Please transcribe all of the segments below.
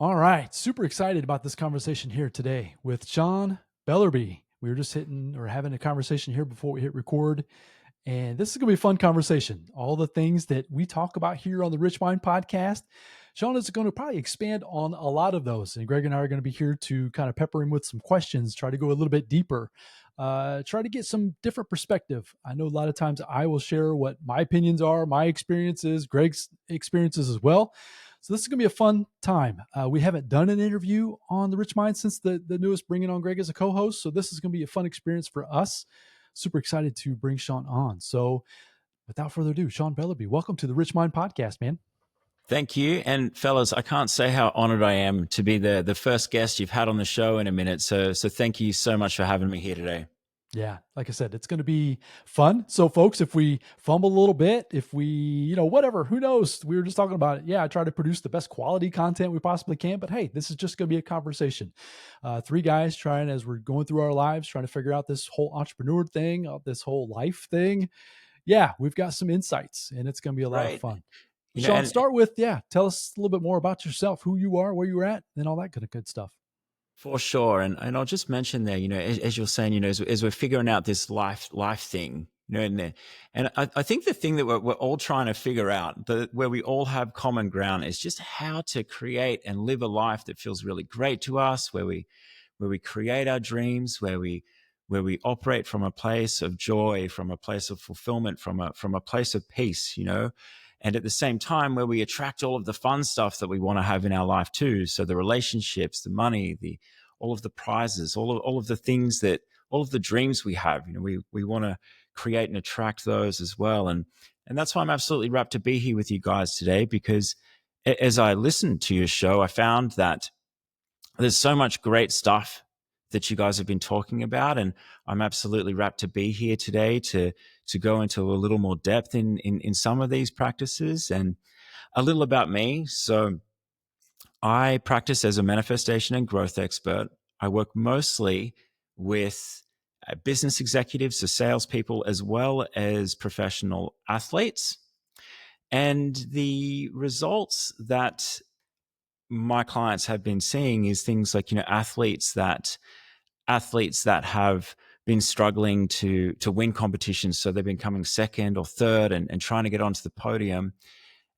All right. Super excited about this conversation here today with Sean Bellerby. We were just hitting or having a conversation here before we hit record. And this is going to be a fun conversation. All the things that we talk about here on the Rich Mind podcast, Sean is going to probably expand on a lot of those. And Greg and I are going to be here to kind of pepper him with some questions, try to go a little bit deeper, try to get some different perspective. I know a lot of times I will share what my opinions are, my experiences, Greg's experiences as well. So this is going to be a fun time. We haven't done an interview on the Rich Mind since the newest bringing on Greg as a co-host. So this is going to be a fun experience for us. Super excited to bring Sean on. So without further ado, Sean Bellerby, welcome to the Rich Mind podcast, man. Thank you. And fellas, I can't say how honored I am to be the first guest you've had on the show in a minute. So thank you so much for having me here today. Yeah, like I said, it's going to be fun. So folks, if we fumble a little bit, if we, whatever, who knows? We were just talking about it. Yeah, I try to produce the best quality content we possibly can, but hey, this is just going to be a conversation. Three guys trying, as we're going through our lives, trying to figure out this whole entrepreneur thing, this whole life thing. Yeah, we've got some insights and it's going to be a lot of Right. fun. You know, Sean, and start with, tell us a little bit more about yourself, who you are, where you were at, and all that kind of good stuff. for sure. And I'll just mention there, as you're saying, as we're figuring out this life thing, and I think the thing that we're all trying to figure out, where we all have common ground, is just how to create and live a life that feels really great to us, where we create our dreams, where we operate from a place of joy, from a place of fulfillment, from a place of peace, and at the same time where we attract all of the fun stuff that we want to have in our life too. So the relationships, the money, all of the prizes, all of the things that all of the dreams we have, we want to create and attract those as well. And that's why I'm absolutely rapt to be here with you guys today, because as I listened to your show, I found that there's so much great stuff that you guys have been talking about, and I'm absolutely rapt to be here today to go into a little more depth in some of these practices. And a little about me. So I practice as a manifestation and growth expert. I work mostly with business executives, so salespeople, as well as professional athletes. And the results that my clients have been seeing is things like, athletes that have been struggling to win competitions. So they've been coming second or third and trying to get onto the podium,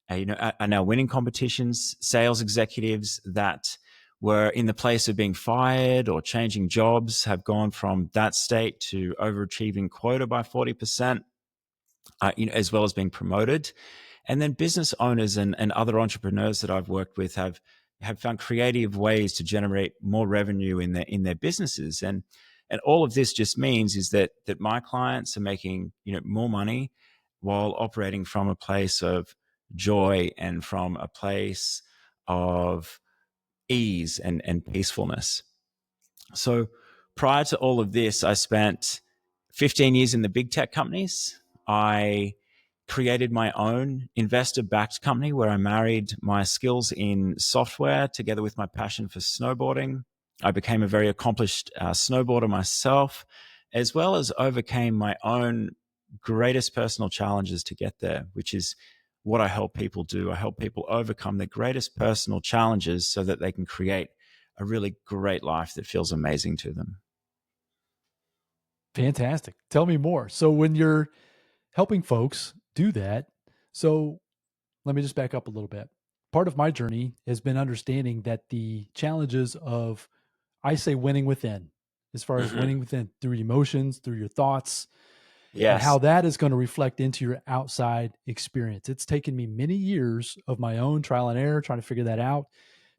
are now winning competitions. Sales executives that were in the place of being fired or changing jobs have gone from that state to overachieving quota by 40%, as well as being promoted. And then business owners and other entrepreneurs that I've worked with have found creative ways to generate more revenue in their businesses. And all of this just means is that my clients are making, more money while operating from a place of joy and from a place of ease and peacefulness. So prior to all of this, I spent 15 years in the big tech companies. I created my own investor-backed company where I married my skills in software together with my passion for snowboarding. I became a very accomplished snowboarder myself, as well as overcame my own greatest personal challenges to get there, which is what I help people do. I help people overcome their greatest personal challenges so that they can create a really great life that feels amazing to them. Fantastic. Tell me more. So when you're helping folks do that, so let me just back up a little bit. Part of my journey has been understanding that the challenges of, I say, winning within, as far as Mm-hmm. winning within through emotions, through your thoughts, and how Yes. that is going to reflect into your outside experience. It's taken me many years of my own trial and error, trying to figure that out,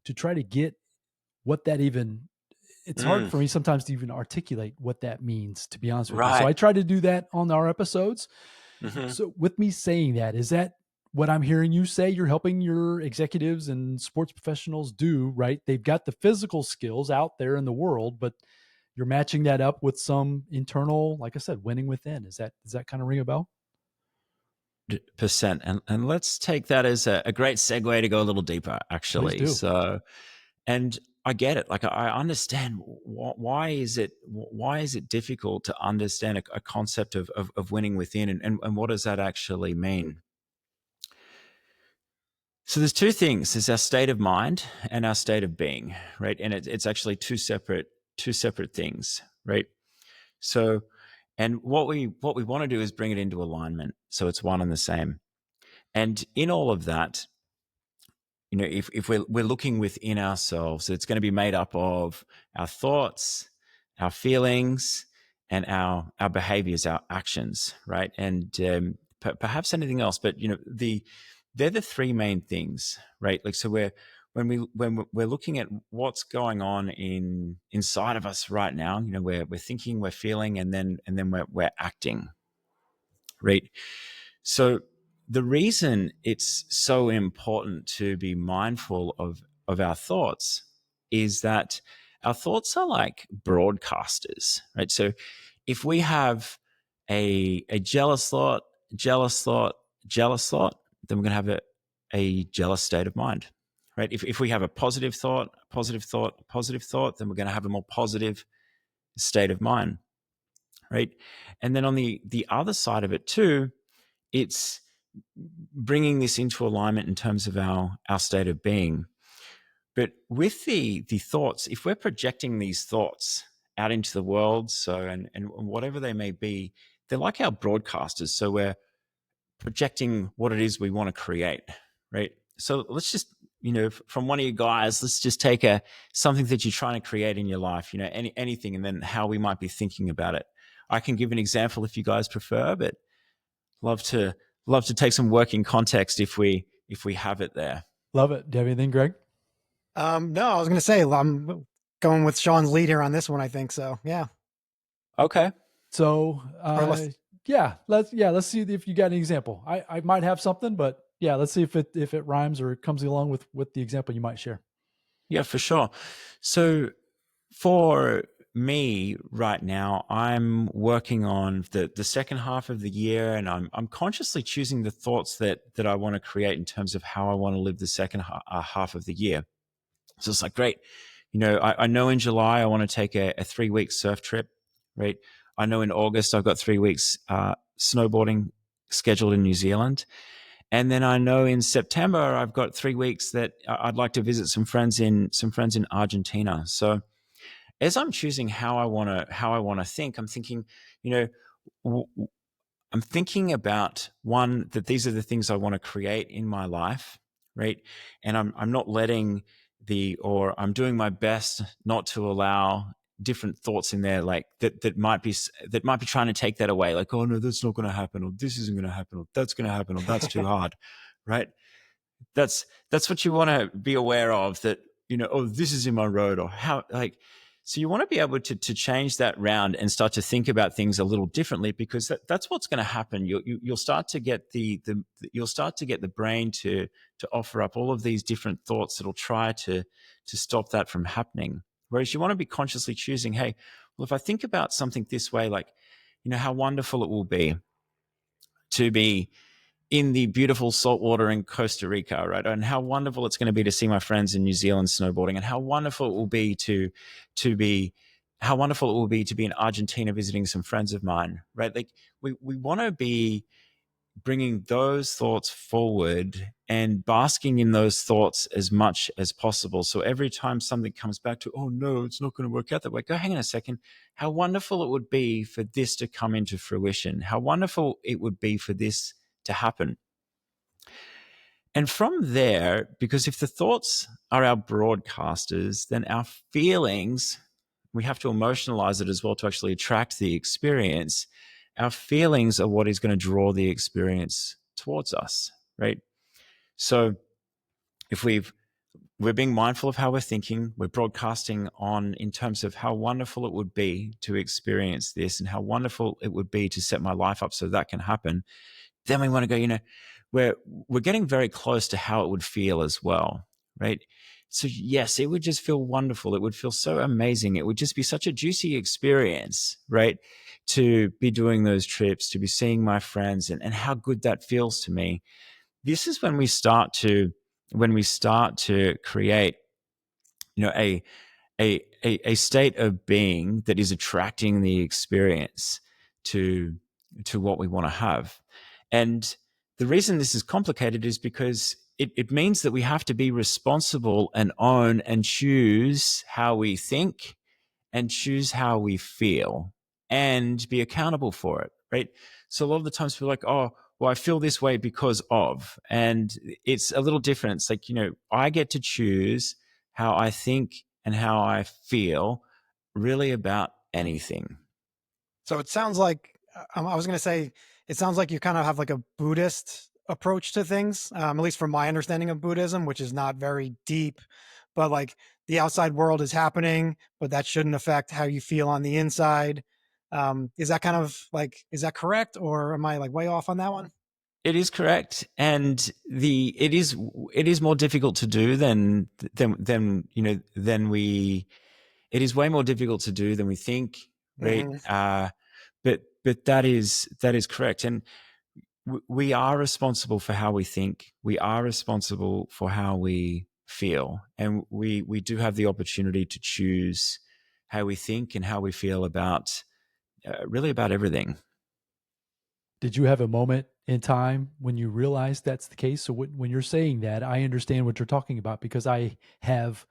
to try to get what that even, it's hard Mm, for me sometimes to even articulate what that means, to be honest with you. So right. I try to do that on our episodes. Mm-hmm. So with me saying that, is that what I'm hearing you say you're helping your executives and sports professionals do, right? They've got the physical skills out there in the world, but you're matching that up with some internal, like I said, winning within. Does that kind of ring a bell? Percent. And let's take that as a great segue to go a little deeper, Please actually. do. So, and I get it. Like I understand why is it difficult to understand a concept of winning within, and what does that actually mean? So there's two things: there's our state of mind and our state of being, right? And it's actually two separate things, right? So, and what we want to do is bring it into alignment, so it's one and the same. And in all of that, if we're looking within ourselves, it's going to be made up of our thoughts, our feelings, and our behaviors, our actions, right? And perhaps anything else, but they're the three main things, right? Like, so when we're looking at what's going on inside of us right now, we're thinking, we're feeling, and then we're acting, right? So the reason it's so important to be mindful of our thoughts is that our thoughts are like broadcasters, right? So if we have a jealous thought, jealous thought, jealous thought, then we're going to have a jealous state of mind, right? If we have a positive thought, positive thought, positive thought, then we're going to have a more positive state of mind, right? And then on the other side of it too, it's bringing this into alignment in terms of our state of being. But with the thoughts, if we're projecting these thoughts out into the world, so and whatever they may be, they're like our broadcasters. So we're projecting what it is we want to create, right? So let's just, from one of you guys, let's just take something that you're trying to create in your life, anything, and then how we might be thinking about it. I can give an example if you guys prefer, but love to take some working context if we have it there. Love it. Do you have anything, Greg? No, I was going to say I'm going with Sean's lead here on this one. I think so. Yeah. Okay. So, Or let's. let's see if you got an example. I might have something, but yeah, let's see if it rhymes or it comes along with the example you might share. Yeah, for sure. So for me right now, I'm working on the second half of the year, and I'm consciously choosing the thoughts that I want to create in terms of how I want to live the second half of the year. So it's like, great. I know in July I want to take a 3 week surf trip, right? I know in August I've got 3 weeks snowboarding scheduled in New Zealand. And then I know in September I've got 3 weeks that I'd like to visit some friends in Argentina. So as I'm choosing how I want to think, I'm thinking, you know, I'm thinking about one, that these are the things I want to create in my life, right? And I'm not letting or I'm doing my best not to allow different thoughts in there, like that might be trying to take that away, like, oh no, that's not going to happen, or this isn't going to happen, or that's going to happen, or that's too hard, right? That's what you want to be aware of, that oh, this is in my road, or how, like, so you want to be able to change that round and start to think about things a little differently, because that's what's going to happen. You'll start to get you'll start to get the brain to offer up all of these different thoughts that'll try to stop that from happening. Whereas you want to be consciously choosing, hey, well, if I think about something this way, like, how wonderful it will be to be in the beautiful saltwater in Costa Rica, right? And how wonderful it's going to be to see my friends in New Zealand snowboarding, and how wonderful it will be to be in Argentina visiting some friends of mine, right? Like, we want to be bringing those thoughts forward and basking in those thoughts as much as possible. So every time something comes back to, oh no, it's not going to work out that way, go, hang on a second. How wonderful it would be for this to come into fruition. How wonderful it would be for this to happen. And from there, because if the thoughts are our broadcasters, then our feelings, we have to emotionalize it as well to actually attract the experience. Our feelings are what is going to draw the experience towards us, right? So if we're being mindful of how we're thinking, we're broadcasting on in terms of how wonderful it would be to experience this, and how wonderful it would be to set my life up so that can happen. Then we want to go, we're getting very close to how it would feel as well, right? So yes, it would just feel wonderful. It would feel so amazing. It would just be such a juicy experience, right? To be doing those trips, to be seeing my friends, and how good that feels to me. This is when we start to create, a a state of being that is attracting the experience to what we want to have. And the reason this is complicated is because it means that we have to be responsible and own and choose how we think and choose how we feel and be accountable for it, right? So a lot of the times people are like, oh, well, I feel this way because of, and it's a little different. It's like, I get to choose how I think and how I feel really about anything. So it sounds like I was going to say it sounds like you kind of have like a Buddhist approach to things, at least from my understanding of Buddhism, which is not very deep, but like the outside world is happening, but that shouldn't affect how you feel on the inside. Is that kind of like, is that correct, or am I like way off on that one? It is correct, and it is more difficult to do than we. It is way more difficult to do than we think, right? Hmm. But that is correct, and we are responsible for how we think. We are responsible for how we feel, and we do have the opportunity to choose how we think and how we feel about really about everything. Did you have a moment in time when you realized that's the case? So when you're saying that, I understand what you're talking about because I have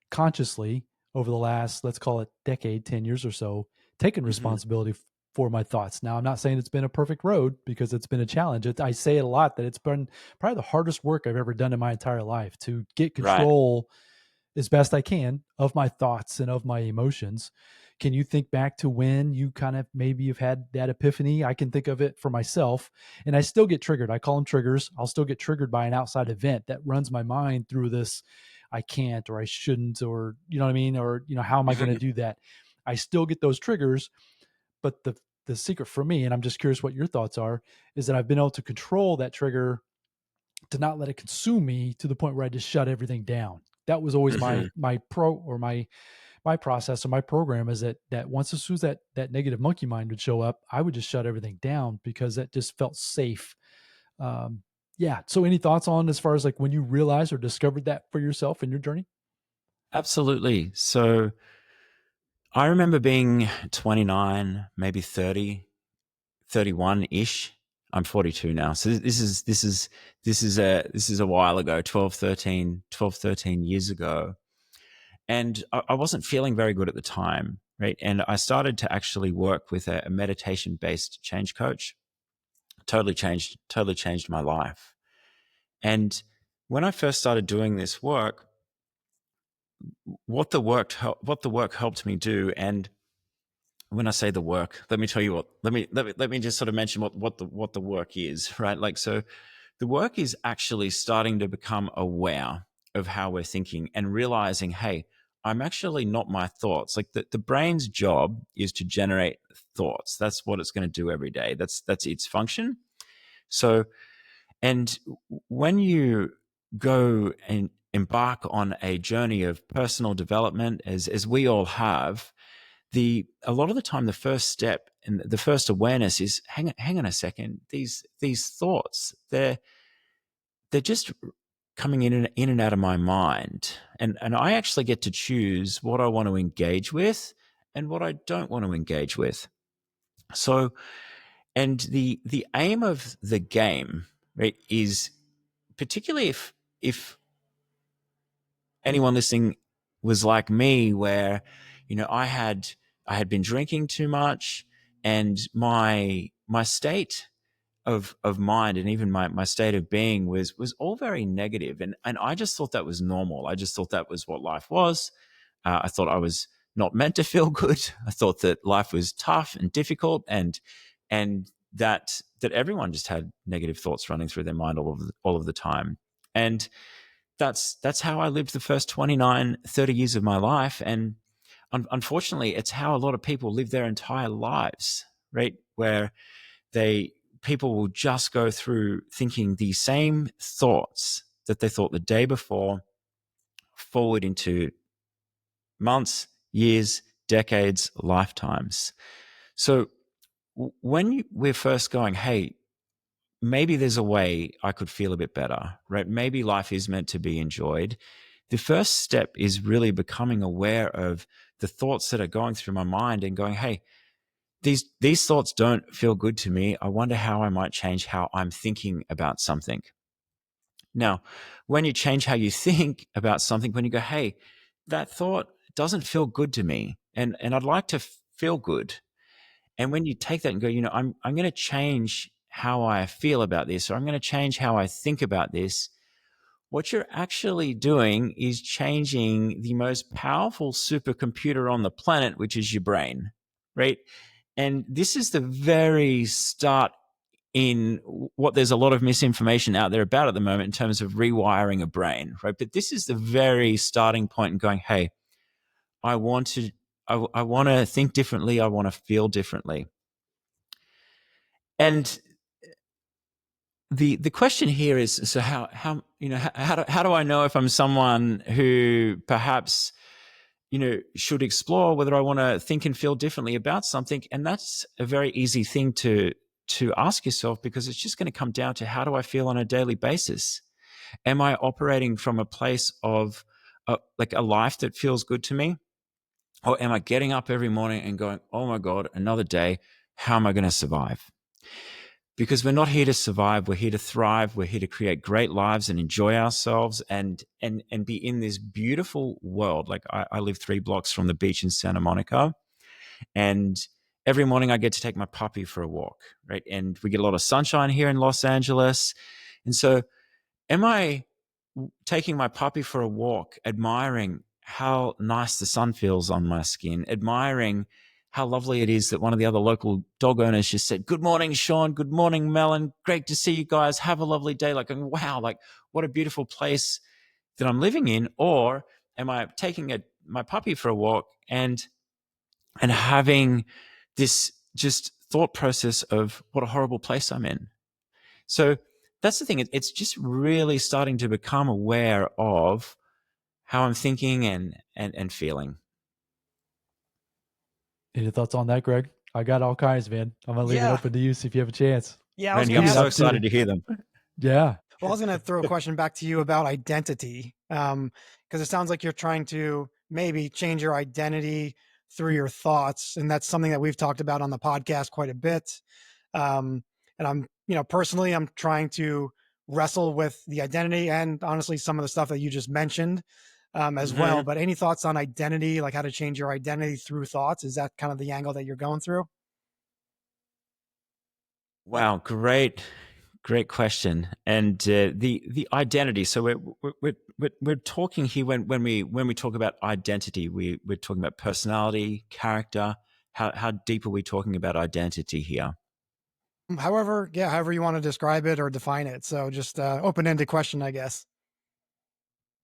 consciously over the last, let's call it decade, 10 years or so, taken Mm-hmm. responsibility for my thoughts. Now, I'm not saying it's been a perfect road because it's been a challenge. I say it a lot that it's been probably the hardest work I've ever done in my entire life to get Right. control as best I can of my thoughts and of my emotions. Can you think back to when you kind of maybe you've had that epiphany? I can think of it for myself, and I still get triggered. I call them triggers. I'll still get triggered by an outside event that runs my mind through this I can't or I shouldn't or you know what I mean or how am I going to do that? I still get those triggers, but the secret for me, and I'm just curious what your thoughts are, is that I've been able to control that trigger to not let it consume me to the point where I just shut everything down. That was always Mm-hmm. my process or my program is that once as soon as that negative monkey mind would show up, I would just shut everything down because that just felt safe. Um, yeah. So any thoughts on as far as like when you realized or discovered that for yourself in your journey? Absolutely. So I remember being 29, maybe 30, 31 ish. I'm 42 now. So this is a while ago, 13 years ago. And I wasn't feeling very good at the time, right? And I started to actually work with a meditation based change coach. Totally changed my life. And when I first started doing this work, what the work helped me do, and when I say the work, let me tell you what. Let me just sort of mention what the work is, right? Like, so the work is actually starting to become aware of how we're thinking and realizing, hey, I'm actually not my thoughts. Like the brain's job is to generate thoughts. That's what it's going to do every day. That's its function. So, and when you go and embark on a journey of personal development, as we all have, the a lot of the time the first step and the first awareness is hang on a second, these thoughts, they're just coming in and out of my mind, and I actually get to choose what I want to engage with and what I don't want to engage with. So, and the aim of the game, right, is particularly if anyone listening was like me, where I had been drinking too much, and my state of mind and even my state of being was all very negative, and I just thought that was normal. I just thought that was what life was. I thought I was not meant to feel good. I thought that life was tough and difficult, and that everyone just had negative thoughts running through their mind all of the time. And that's how I lived the first 29, 30 years of my life. And unfortunately, it's how a lot of people live their entire lives, right? Where they people will just go through thinking the same thoughts that they thought the day before forward into months, years, decades, lifetimes. So when we're first going, hey, maybe there's a way I could feel a bit better, right? Maybe life is meant to be enjoyed. The first step is really becoming aware of the thoughts that are going through my mind and going, hey, these thoughts don't feel good to me. I wonder how I might change how I'm thinking about something. Now, when you change how you think about something, when you go, hey, that thought doesn't feel good to me, and I'd like to feel good. And when you take that and go, I'm going to change how I feel about this, or I'm going to change how I think about this, what you're actually doing is changing the most powerful supercomputer on the planet, which is your brain, right? And this is the very start in what there's a lot of misinformation out there about at the moment in terms of rewiring a brain, right? But this is the very starting point in going, hey, I want to, I want to think differently. I want to feel differently. And the question here is, so how how do I know if I'm someone who perhaps should explore whether I want to think and feel differently about something? And that's a very easy thing to ask yourself, because it's just going to come down to, how do I feel on a daily basis? Am I operating from a place of like a life that feels good to me, or am I getting up every morning and going, oh my god, another day, how am I going to survive? Because we're not here to survive, we're here to thrive, we're here to create great lives and enjoy ourselves, and be in this beautiful world. Like I live 3 blocks from the beach in Santa Monica, and every morning I get to take my puppy for a walk, right? And we get a lot of sunshine here in Los Angeles. And so am I taking my puppy for a walk, admiring how nice the sun feels on my skin, admiring how lovely it is that one of the other local dog owners just said, "Good morning, Sean. Good morning, Melon. Great to see you guys. Have a lovely day." Like, wow, like what a beautiful place that I'm living in. Or am I taking my puppy for a walk and having this just thought process of what a horrible place I'm in? So that's the thing. It's just really starting to become aware of how I'm thinking and feeling. Any thoughts on that, Greg? I got all kinds, man. I'm gonna leave it Yeah. open to you, see if you have a chance. Yeah, I was Randy, going Give I'm to you an so ask. excited opportunity. to hear them. Yeah. Well, I was going to throw a question back to you about identity, because it sounds like you're trying to maybe change your identity through your thoughts, and that's something that we've talked about on the podcast quite a bit. And I'm, personally, I'm trying to wrestle with the identity and honestly some of the stuff that you just mentioned as well. Mm-hmm. But any thoughts on identity, like how to change your identity through thoughts? Is that kind of the angle that you're going through? Wow, great question. And the identity. So we're talking here, when we talk about identity, we're talking about personality, character. How deep are we talking about identity here? However, yeah, however you want to describe it or define it. So just open-ended question, I guess.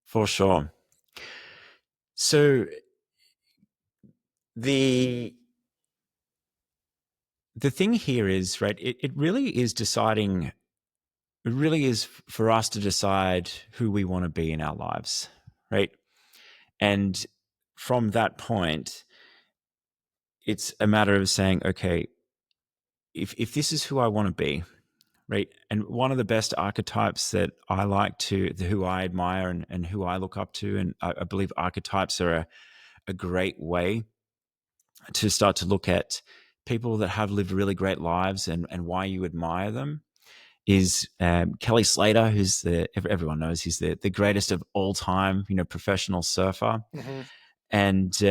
For sure. So the the thing here is, right, it really is deciding, it really is for us to decide who we want to be in our lives, right? And from that point, it's a matter of saying, okay, if this is who I want to be, right? And one of the best archetypes that I like to, who I admire and who I look up to, and I believe archetypes are a great way to start to look at people that have lived really great lives and why you admire them, is Kelly Slater, who's everyone knows he's the greatest of all time, professional surfer. Mm-hmm. And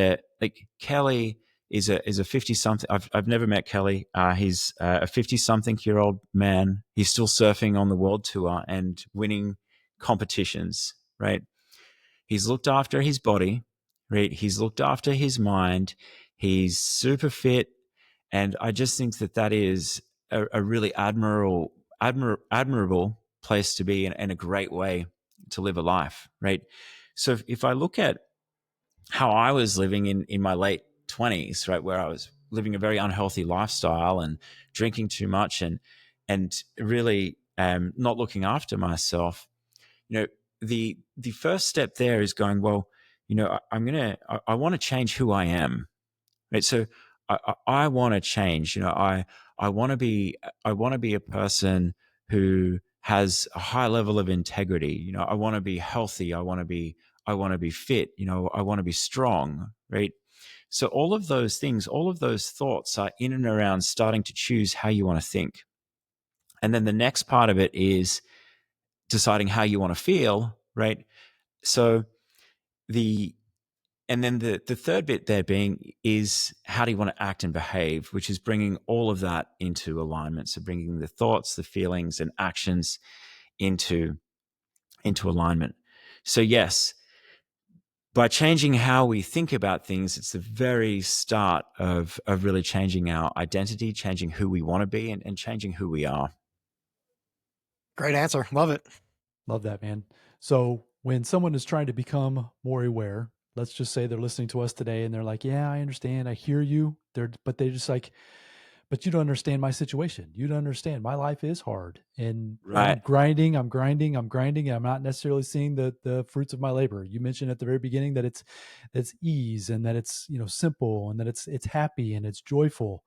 like Kelly is a 50 something. I've never met Kelly. He's a 50 something year old man. He's still surfing on the world tour and winning competitions, right? He's looked after his body, right? He's looked after his mind. He's super fit. And I just think that is a really admirable place to be, and a great way to live a life, right? So if I look at how I was living in my late 20s, right, where I was living a very unhealthy lifestyle and drinking too much and really not looking after myself, the first step there is going, well, I want to change who I am, right? So I want to change. I want to be a person who has a high level of integrity. I want to be healthy. I want to be fit. I want to be strong, right? So all of those things, all of those thoughts are in and around starting to choose how you want to think. And then the next part of it is deciding how you want to feel, right? So and then the third bit there being is how do you want to act and behave, which is bringing all of that into alignment. So bringing the thoughts, the feelings, and actions into alignment. So yes, by changing how we think about things, it's the very start of really changing our identity, changing who we want to be, and changing who we are. Great answer. Love it. Love that, man. So when someone is trying to become more aware, let's just say they're listening to us today and they're like, yeah, I understand. I hear you. But they just like, but you don't understand my situation. You don't understand. My life is hard and Right. I'm grinding. And I'm not necessarily seeing the fruits of my labor. You mentioned at the very beginning that it's ease and that it's, simple and that it's happy and it's joyful.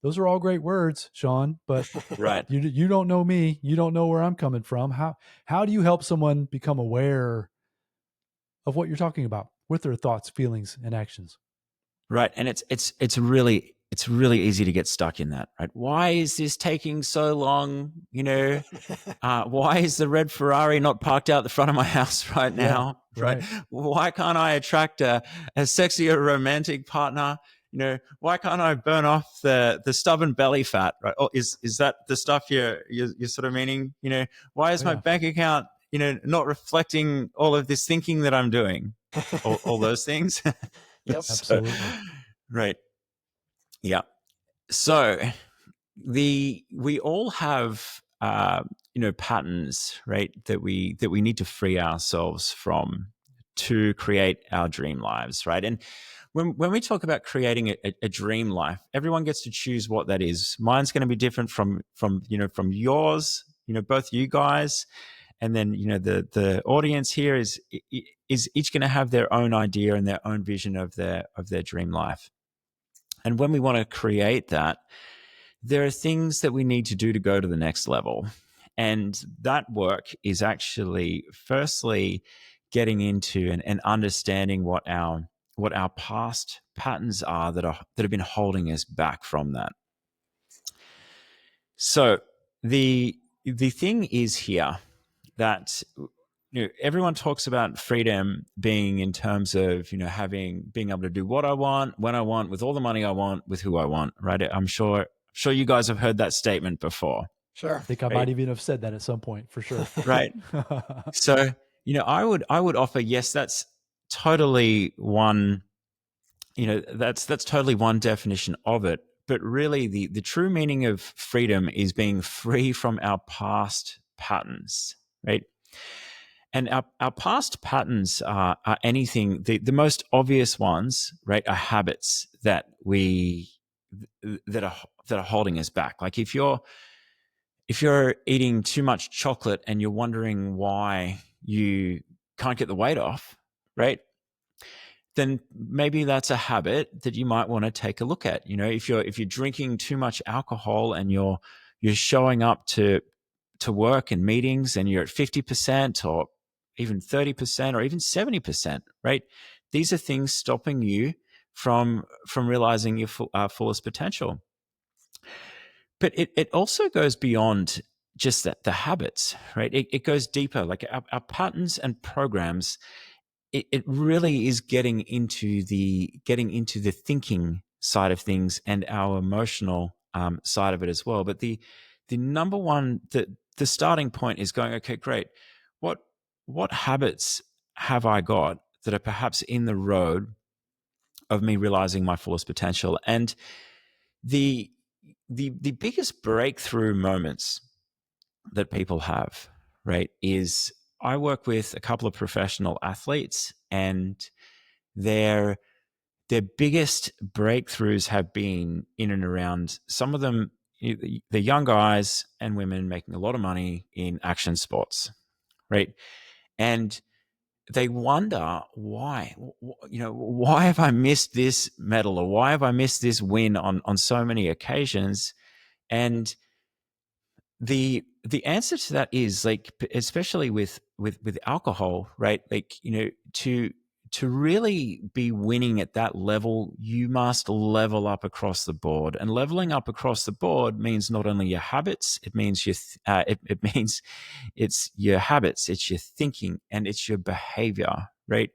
Those are all great words, Sean, but Right. you don't know me. You don't know where I'm coming from. How do you help someone become aware of what you're talking about with their thoughts, feelings, and actions? Right. And it's really easy to get stuck in that, right? Why is this taking so long? Why is the red Ferrari not parked out the front of my house right Yeah, now? Right? right. Why can't I attract a sexier romantic partner? Why can't I burn off the stubborn belly fat? Right? Or is that the stuff you're sort of meaning? Why is Oh, my yeah. bank account not reflecting all of this thinking that I'm doing? All those things. Yep. So, Absolutely. right. Yeah. So we all have patterns, right, that we need to free ourselves from to create our dream lives, right? And when we talk about creating a dream life, everyone gets to choose what that is. Mine's going to be different from from yours, both you guys, and then the audience here is each going to have their own idea and their own vision of their dream life. And when we want to create that, there are things that we need to do to go to the next level. And that work is actually, firstly, getting into and understanding what our past patterns are that have been holding us back from that. So the thing is here that everyone talks about freedom being in terms of being able to do what I want, when I want, with all the money I want, with who I want, right? I'm sure you guys have heard that statement before, Sure. I think I right? might even have said that at some point for sure. Right. So I would offer, yes, that's totally one. That's totally one definition of it. But really, the true meaning of freedom is being free from our past patterns, right? And our past patterns are anything, the most obvious ones, right, are habits that that are holding us back. Like if you're eating too much chocolate and you're wondering why you can't get the weight off, right? Then maybe that's a habit that you might want to take a look at. If you're drinking too much alcohol and you're showing up to work and meetings and you're at 50% or even 30% or even 70%, right? These are things stopping you from realizing your fullest potential. But it also goes beyond just that, the habits, right? It goes deeper. Like our patterns and programs, it really is getting into the thinking side of things and our emotional side of it as well. But the number one, the starting point is going, okay, great. What habits have I got that are perhaps in the road of me realizing my fullest potential? And the biggest breakthrough moments that people have, right, is I work with a couple of professional athletes, and their biggest breakthroughs have been in and around, some of them, the young guys and women making a lot of money in action sports, right? And they wonder why, why have I missed this medal, or why have I missed this win on so many occasions? And the answer to that is, like, especially with alcohol, right? Like, to to really be winning at that level, you must level up across the board. And leveling up across the board means not only your habits, it means it means it's your habits, it's your thinking, and it's your behavior, right?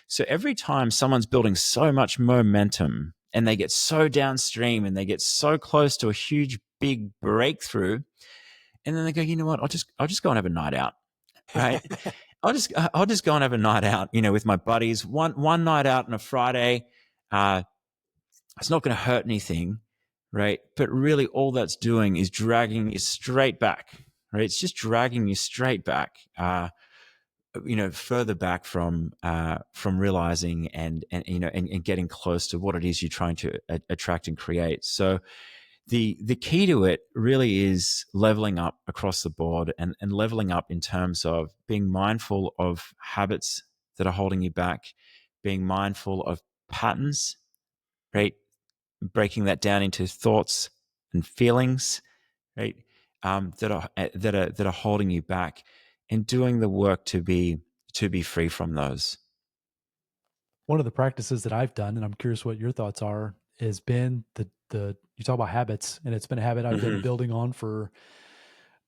So every time someone's building so much momentum and they get so downstream and they get so close to a huge big breakthrough, and then they go, you know what, I'll just go and have a night out, right? I'll just go and have a night out, with my buddies. One night out on a Friday, uh, it's not going to hurt anything, right? But really, all that's doing is dragging you straight back, right? It's just dragging you straight back, further back from realizing and getting close to what it is you're trying to attract and create. So the key to it really is leveling up across the board, and leveling up in terms of being mindful of habits that are holding you back, being mindful of patterns, right? Breaking that down into thoughts and feelings, right? That are holding you back, and doing the work to be free from those. One of the practices that I've done, and I'm curious what your thoughts are, has been the you talk about habits, and it's been a habit I've been Mm-hmm. building on for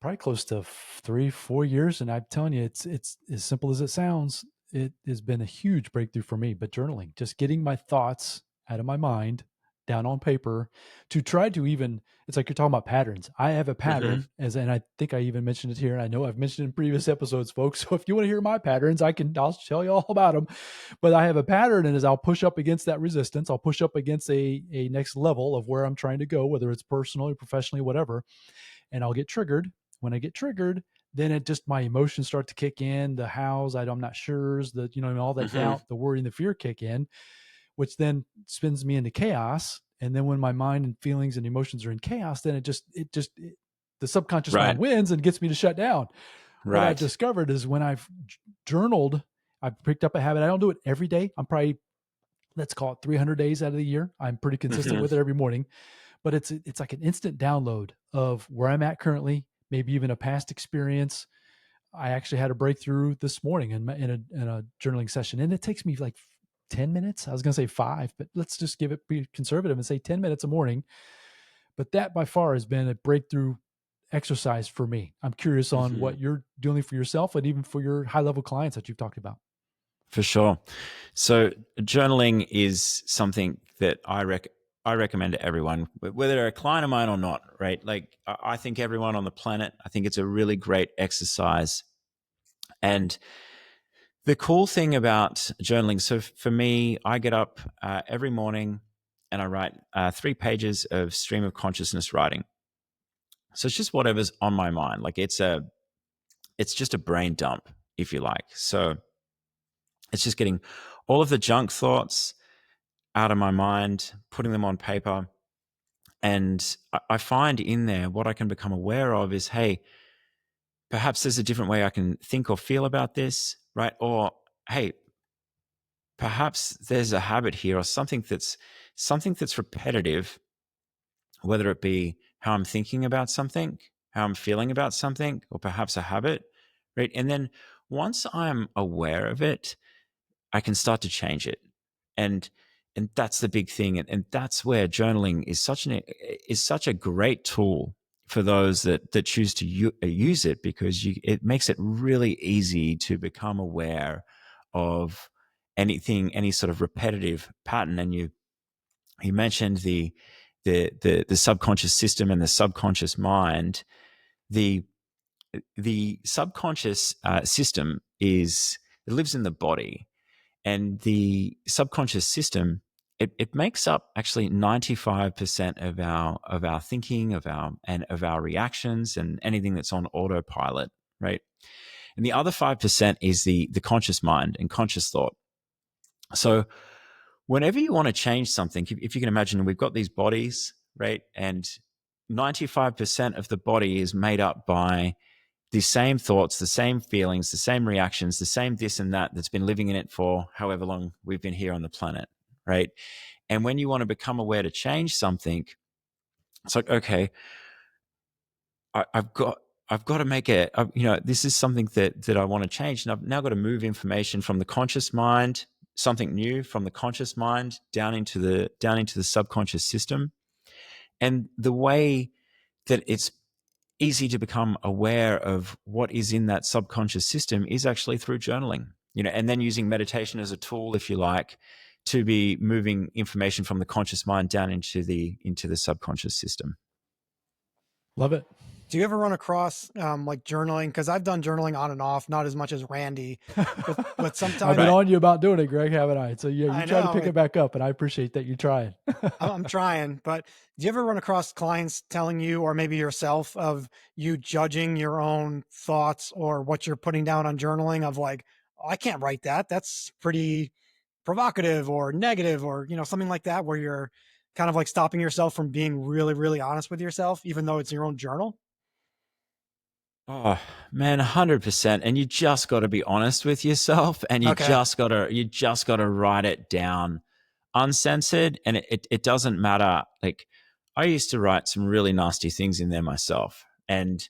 probably close to 3 4 years, and I'm telling you, it's as simple as it sounds. It has been a huge breakthrough for me. But journaling, just getting my thoughts out of my mind down on paper, to try to even, it's like you're talking about patterns. I have a Mm-hmm. pattern, and I think I even mentioned it here, and I know I've mentioned it in previous episodes, folks. So if you want to hear my patterns, I'll tell you all about them. But I have a pattern, and as I'll push up against that resistance, I'll push up against a next level of where I'm trying to go, whether it's personally, professionally, whatever, and I'll get triggered. When I get triggered, then it just, my emotions start to kick in. The hows, I'm not sure's, all that Mm-hmm. doubt, the worry, and the fear kick in, which then spins me into chaos. And then when my mind and feelings and emotions are in chaos, then the subconscious Right. mind wins and gets me to shut down. What I've Right. discovered is when I've journaled, I've picked up a habit. I don't do it every day. I'm probably, let's call it 300 days out of the year. I'm pretty consistent Mm-hmm. with it every morning, but it's like an instant download of where I'm at currently, maybe even a past experience. I actually had a breakthrough this morning in a journaling session, and it takes me like 10 minutes. I was going to say 5, but let's just be conservative and say 10 minutes a morning. But that by far has been a breakthrough exercise for me. I'm curious on Mm-hmm. what you're doing for yourself and even for your high level clients that you've talked about. For sure. So journaling is something that I recommend to everyone, whether they're a client of mine or not, right? Like I think everyone on the planet, I think it's a really great exercise. And the cool thing about journaling, so for me, I get up every morning and I write 3 pages of stream of consciousness writing. So it's just whatever's on my mind. Like it's just a brain dump, if you like. So it's just getting all of the junk thoughts out of my mind, putting them on paper. And I find in there what I can become aware of is, hey, perhaps there's a different way I can think or feel about this, right? Or, hey, perhaps there's a habit here or something that's repetitive, whether it be how I'm thinking about something, how I'm feeling about something, or perhaps a habit, right? And then once I'm aware of it, I can start to change it. And and that's the big thing. And that's where journaling is such a great tool for those that choose to use it, because it makes it really easy to become aware of any sort of repetitive pattern. And you mentioned the subconscious system and the subconscious mind. The the subconscious system it lives in the body, and the subconscious system, it makes up actually 95% of our thinking, of our reactions, and anything that's on autopilot, right? And the other 5% is the conscious mind and conscious thought. So whenever you want to change something, if you can imagine, we've got these bodies, right? And 95% of the body is made up by the same thoughts, the same feelings, the same reactions, the same this and that that's been living in it for however long we've been here on the planet, right? And when you want to become aware to change something, it's like, okay, I've got to make this is something that I want to change, and I've now got to move information from the conscious mind something new from the conscious mind down into the subconscious system. And the way that it's easy to become aware of what is in that subconscious system is actually through journaling, and then using meditation as a tool, if you like, to be moving information from the conscious mind down into the subconscious system. Love it. Do you ever run across like journaling? Because I've done journaling on and off, not as much as Randy, but I've been sometimes Right. on you about doing it, Greg, haven't I? So yeah, you I try to know pick it back up, and I appreciate that you trying. I'm trying. But do you ever run across clients telling you, or maybe yourself, of you judging your own thoughts or what you're putting down on journaling? Of like, oh, I can't write that. That's pretty provocative or negative, or something like that, where you're kind of like stopping yourself from being really, really honest with yourself, even though it's your own journal. Oh man, 100%. And you just got to be honest with yourself, and you Okay. just got to write it down uncensored. And it doesn't matter. Like, I used to write some really nasty things in there myself. And,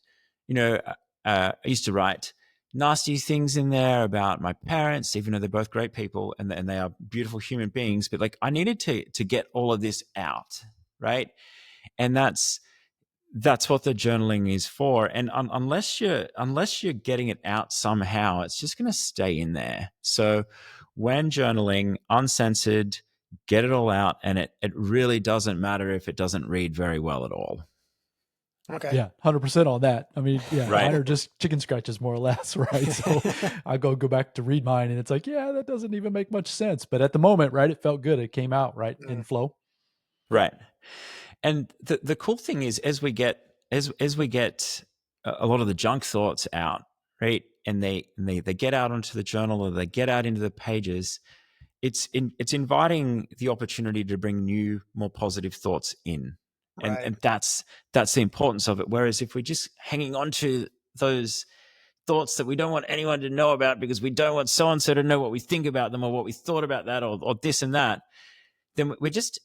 I used to write nasty things in there about my parents, even though they're both great people and they are beautiful human beings. But like, I needed to get all of this out. Right. And that's what the journaling is for. And unless you're getting it out somehow, it's just going to stay in there. So when journaling, uncensored, get it all out, and it really doesn't matter if it doesn't read very well at all. Okay. Yeah, 100% on that. I mean, yeah, Right. mine are just chicken scratches more or less, right? So I go back to read mine, and it's like, yeah, that doesn't even make much sense. But at the moment, right, it felt good. It came out right in Mm, flow. Right. And the cool thing is, as we get a lot of the junk thoughts out, right, and they get out onto the journal, or they get out into the pages, it's inviting the opportunity to bring new, more positive thoughts in. and right. and that's the importance of it. Whereas if we're just hanging on to those thoughts that we don't want anyone to know about, because we don't want so and so to know what we think about them, or what we thought about that, or this and that, then we're just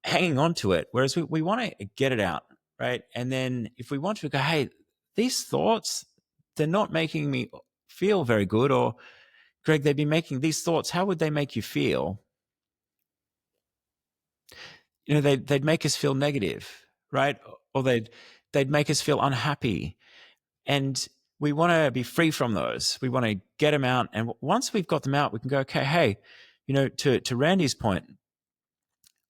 hanging on to it. Whereas we want to get it out, right? And then if we want to go, hey, these thoughts, they're not making me feel very good. Or, Greg, they'd be making these thoughts, how would they make you feel? They'd make us feel negative, right? Or they'd make us feel unhappy. And we want to be free from those. We want to get them out. And once we've got them out, we can go, okay, hey, to Randy's point,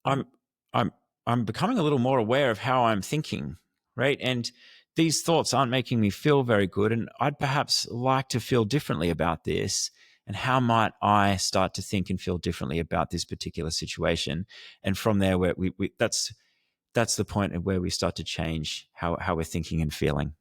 I'm I'm I'm becoming a little more aware of how I'm thinking, right? And these thoughts aren't making me feel very good, and I'd perhaps like to feel differently about this. And how might I start to think and feel differently about this particular situation? And from there, where we that's the point of where we start to change how we're thinking and feeling.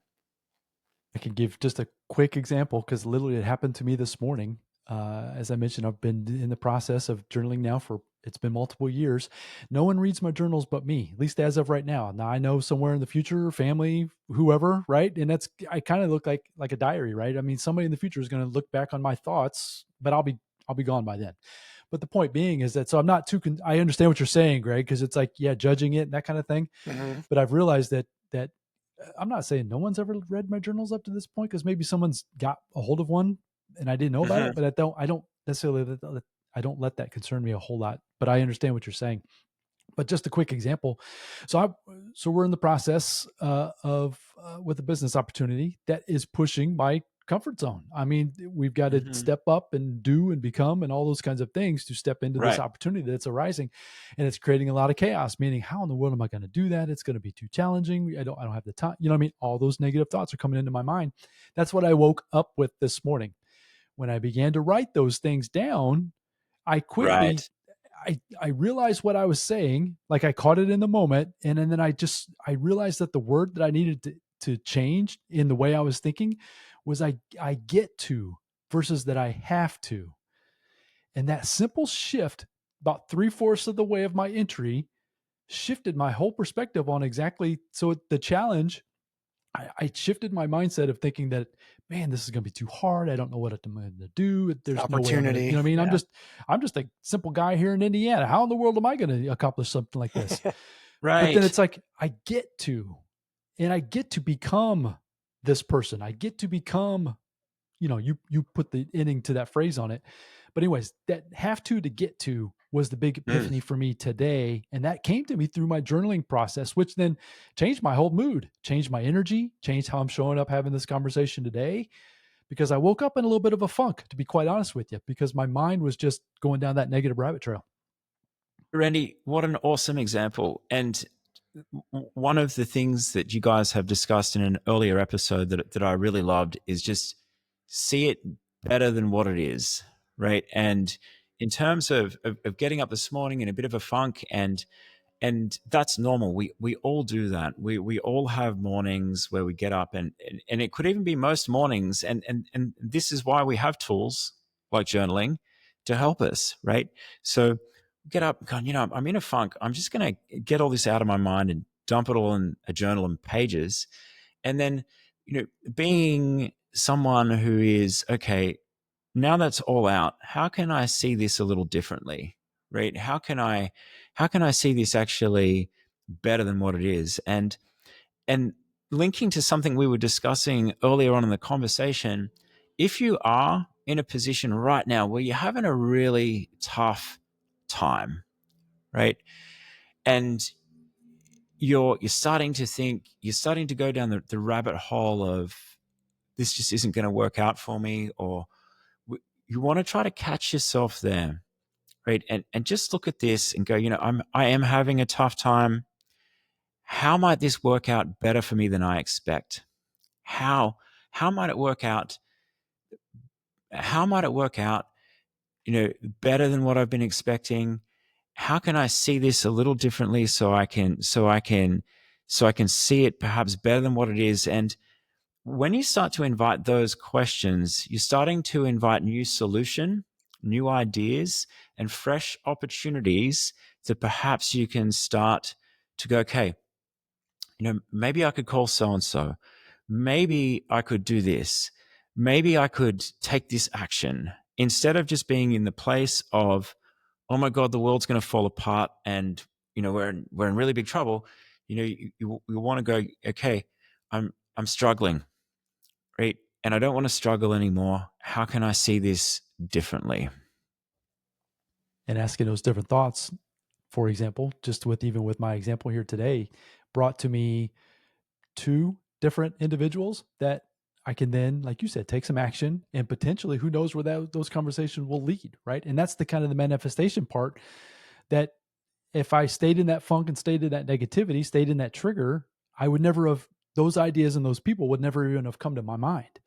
I can give just a quick example because literally it happened to me this morning. As I mentioned, I've been in the process of journaling now for it's been multiple years. No one reads my journals but me, at least as of right now. Now I know somewhere in the future, family, whoever, right? And that's I kind of look like a diary, right? I mean, somebody in the future is going to look back on my thoughts, but I'll be gone by then. But the point being is that so I'm not too. I understand what you're saying, Greg, because it's like yeah, judging it and that kind of thing. Hmm. But I've realized that I'm not saying no one's ever read my journals up to this point because maybe someone's got a hold of one and I didn't know about Mm-hmm. it, but I don't necessarily I don't let that concern me a whole lot. But I understand what you're saying. But just a quick example. So we're in the process of with a business opportunity that is pushing my comfort zone. I mean, we've got to Mm-hmm. step up and do and become and all those kinds of things to step into this Right. opportunity that's arising, and it's creating a lot of chaos. Meaning, how in the world am I going to do that? It's going to be too challenging. I don't have the time. You know what I mean? All those negative thoughts are coming into my mind. That's what I woke up with this morning when I began to write those things down. I quickly Right. I realized what I was saying, like I caught it in the moment, and then I realized that the word that I needed to change in the way I was thinking was I get to versus that I have to. And that simple shift, about three-fourths of the way of my entry, shifted my whole perspective on exactly so the challenge I shifted my mindset of thinking that, man, this is going to be too hard. I don't know what I'm going to do. There's no way I'm going to, you Opportunity. know what I mean? Yeah. I'm just a simple guy here in Indiana. How in the world am I going to accomplish something like this? But then Right. it's like, and I get to become this person. I get to become, you put the ending to that phrase on it. But anyways, that have to get to was the big Mm. epiphany for me today. And that came to me through my journaling process, which then changed my whole mood, changed my energy, changed how I'm showing up having this conversation today. Because I woke up in a little bit of a funk, to be quite honest with you, because my mind was just going down that negative rabbit trail. Randy, what an awesome example. And one of the things that you guys have discussed in an earlier episode that I really loved is just see it better than what it is, right? And in terms of getting up this morning in a bit of a funk, and that's normal. We all do that. We all have mornings where we get up, and it could even be most mornings, and this is why we have tools like journaling to help us, right? So get up, going, I'm in a funk. I'm just going to get all this out of my mind and dump it all in a journal and pages, and then being someone who is okay, now that's all out, how can I see this a little differently, right? How can I see this actually better than what it is? And linking to something we were discussing earlier on in the conversation, if you are in a position right now where you're having a really tough time, right? And you're starting to think, you're starting to go down the rabbit hole of this just isn't going to work out for me, or you want to try to catch yourself there, right? And just look at this and go, I am having a tough time. How might this work out better for me than I expect? How might it work out? How might it work out, better than what I've been expecting? How can I see this a little differently so I can see it perhaps better than what it is? And when you start to invite those questions, you're starting to invite new solution, new ideas, and fresh opportunities that perhaps you can start to go, okay, maybe I could call so and so. Maybe I could do this. Maybe I could take this action instead of just being in the place of, oh my God, the world's going to fall apart and we're in really big trouble. You want to go, okay, I'm struggling, right? And I don't want to struggle anymore. How can I see this differently? And asking those different thoughts, for example, just with even with my example here today, brought to me two different individuals that I can then, like you said, take some action and potentially who knows where those conversations will lead, right? And that's the kind of the manifestation part that if I stayed in that funk and stayed in that negativity, stayed in that trigger, I would never have those ideas and those people would never even have come to my mind.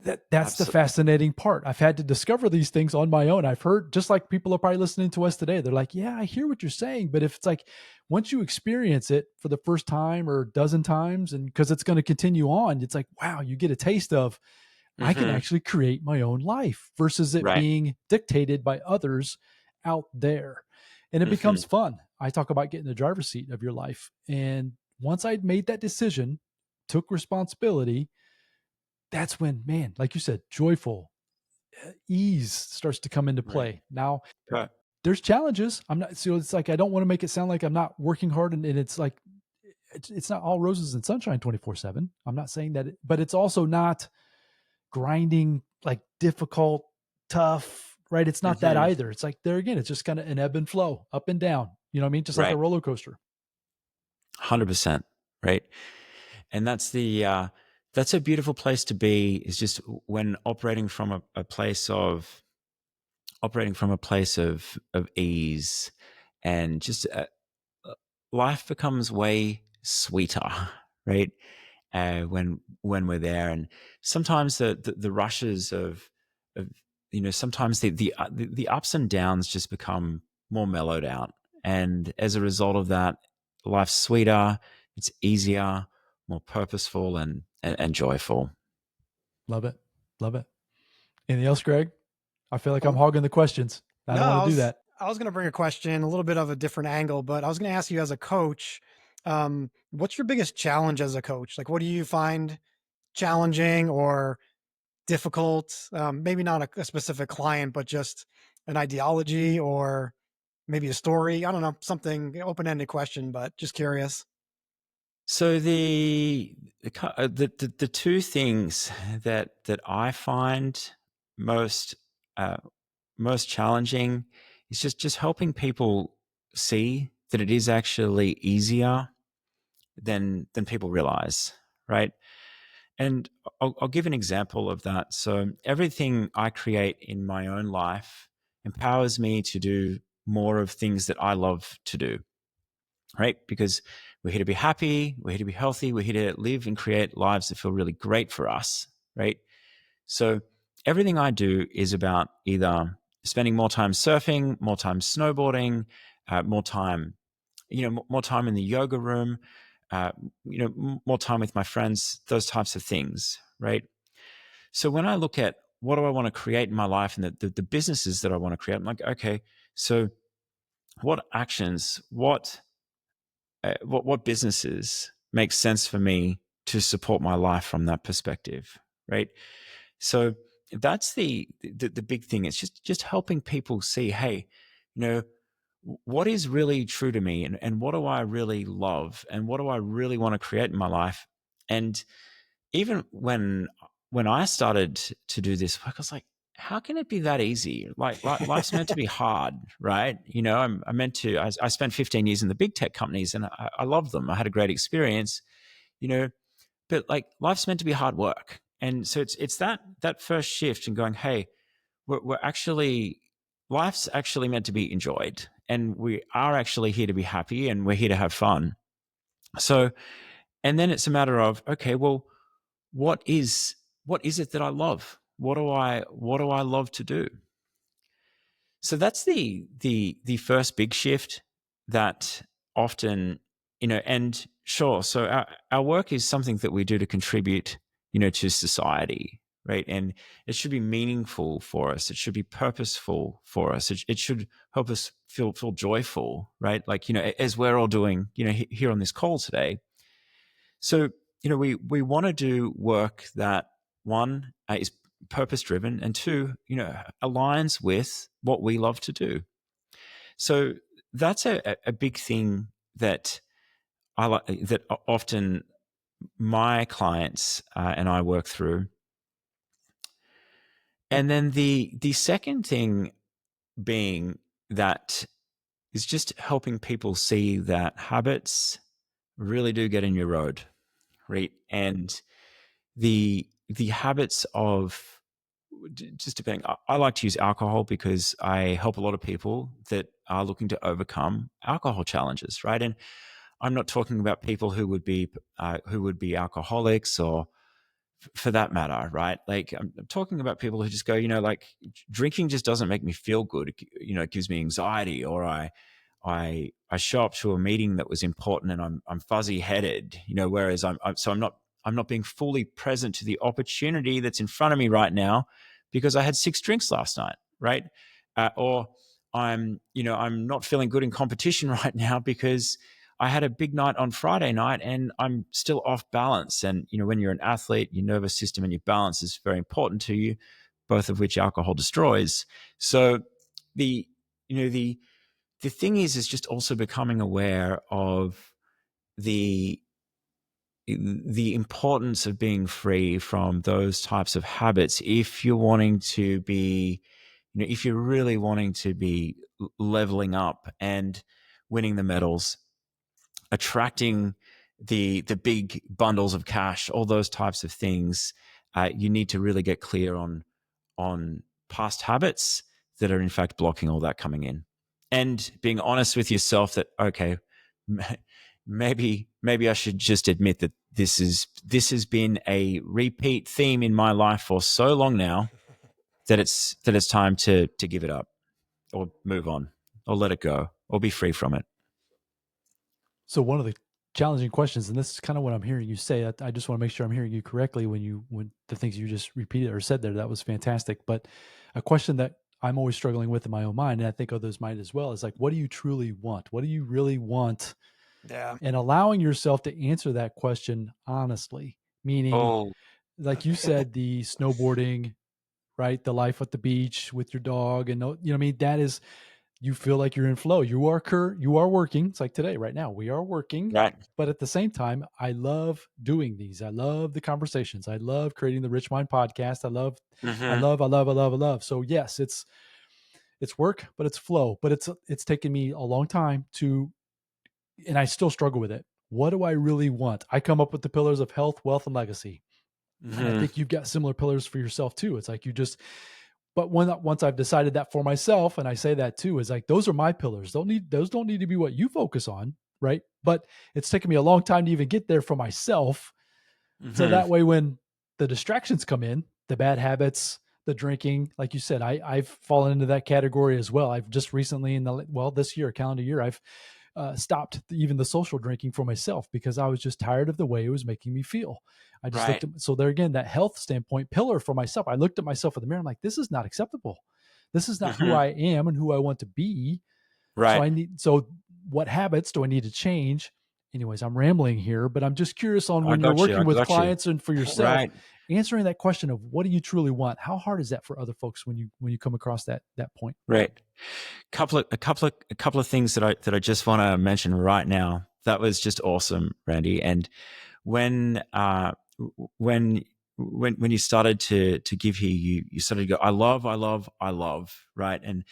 That's the Absolutely. fascinating part. I've had to discover these things on my own. I've heard, just like people are probably listening to us today, they're like, yeah, I hear what you're saying. But if it's like, once you experience it for the first time or a dozen times, and because it's going to continue on, it's like, wow, you get a taste of, I can Hmm. actually create my own life versus it Right. being dictated by others out there. And it becomes Hmm. fun. I talk about getting the driver's seat of your life. And once I'd made that decision, took responsibility, that's when, man, like you said, joyful ease starts to come into Right. play. Now, Right. there's challenges. I'm not, so it's like, I don't want to make it sound like I'm not working hard, and it's like, it's not all roses and sunshine 24/7. I'm not saying that, but it's also not grinding, like difficult, tough, right? It's not that Hmm. either. It's like, there again, it's just kind of an ebb and flow, up and down. You know what I mean? Just like a Right. roller coaster. 100%. Right. And that's a beautiful place to be, is just when operating from a place of ease, and just life becomes way sweeter, right? When we're there, and sometimes the rushes of sometimes the ups and downs just become more mellowed out, and as a result of that, life's sweeter, it's easier, more purposeful, and joyful. Love it. Love it. Anything else, Greg? I feel like I'm Well, hogging the questions. I no, don't want to do that. I was going to bring a question, a little bit of a different angle, but I was going to ask you as a coach, what's your biggest challenge as a coach? Like, what do you find challenging or difficult? Maybe not a specific client, but just an ideology or maybe a story. I don't know, something open-ended question, but just curious. So the two things that I find most uh, most challenging is just helping people see that it is actually easier than people realize, right? And I'll give an example of that. So everything I create in my own life empowers me to do more of things that I love to do, right? Because we're here to be happy, we're here to be healthy, we're here to live and create lives that feel really great for us, right? So everything I do is about either spending more time surfing, more time snowboarding, more time, more time in the yoga room, uh, more time with my friends, those types of things, right? So when I look at what do I want to create in my life and the businesses that I want to create, I'm like, okay, so what actions, what businesses make sense for me to support my life from that perspective, right? So that's the big thing. It's just helping people see, hey, you know, what is really true to me, and what do I really love, and what do I really want to create in my life. And even when I started to do this work, I was like, how can it be that easy? Like life's meant to be hard, right? I meant to. I spent 15 years in the big tech companies, and I love them. I had a great experience, you know, but like life's meant to be hard work. And so it's that first shift and going, hey, we're actually, life's actually meant to be enjoyed, and we are actually here to be happy, and we're here to have fun. So, and then it's a matter of, okay, well, what is what is it that I love? What do I love to do? So that's the first big shift that often, and sure, so our work is something that we do to contribute, to society, right? And it should be meaningful for us. It should be purposeful for us. It should help us feel joyful, right? Like, as we're all doing, here on this call today. So, we want to do work that, one, is purpose driven, and two, aligns with what we love to do. So that's a big thing that I like, that often my clients and I work through. And then the second thing being that is just helping people see that habits really do get in your road, right? And the habits of, just depending, I like to use alcohol because I help a lot of people that are looking to overcome alcohol challenges, right? And I'm not talking about people who would be alcoholics, or for that matter, right? Like, I'm talking about people who just go, like, drinking just doesn't make me feel good. It gives me anxiety, or I show up to a meeting that was important and I'm fuzzy headed, whereas I'm not being fully present to the opportunity that's in front of me right now because I had 6 drinks last night, right? Or I'm not feeling good in competition right now because I had a big night on Friday night and I'm still off balance. And when you're an athlete, your nervous system and your balance is very important to you, both of which alcohol destroys. So the you know the thing is just also becoming aware of the the importance of being free from those types of habits if you're wanting to be, if you're really wanting to be leveling up and winning the medals, attracting the big bundles of cash, all those types of things. You need to really get clear on past habits that are in fact blocking all that coming in, and being honest with yourself that, okay, maybe I should just admit that this has been a repeat theme in my life for so long now that it's time to give it up, or move on, or let it go, or be free from it. So one of the challenging questions, and this is kind of what I'm hearing you say. I just want to make sure I'm hearing you correctly when the things you just repeated or said there. That was fantastic. But a question that I'm always struggling with in my own mind, and I think others might as well, is like, what do you truly want? What do you really want? Yeah. And allowing yourself to answer that question honestly, meaning, Oh, like you said, the snowboarding, right? The life at the beach with your dog, and what I mean, that is you feel like you're in flow. You are working. It's like today, right now, we are working. Right. But at the same time, I love doing these. I love the conversations. I love creating the Rich Mind podcast. Mm-hmm. I love. So yes, it's work, but it's flow. But it's taken me a long time to, and I still struggle with it. What do I really want? I come up with the pillars of health, wealth, and legacy. And I Mm-hmm. think you've got similar pillars for yourself too. It's like you just, but once I've decided that for myself, and I say that too, is like those are my pillars. Those don't need to be what you focus on, right? But it's taken me a long time to even get there for myself. So Mm-hmm. that way, when the distractions come in, the bad habits, the drinking, like you said, I've fallen into that category as well. I've just recently this year, calendar year, I've stopped even the social drinking for myself because I was just tired of the way it was making me feel. I just Right. so there again, that health standpoint pillar for myself. I looked at myself in the mirror. I'm like, this is not acceptable. This is not who Mm-hmm. I am and who I want to be. Right. So what habits do I need to change? Anyways, I'm rambling here, but I'm just curious on I when you're got you. I working with got you. clients and for yourself, Right. answering that question of what do you truly want? How hard is that for other folks when you come across that point? Right. A couple of things that I just want to mention right now. That was just awesome, Randy. And when when when you started to give here, you started to go, I love, right? And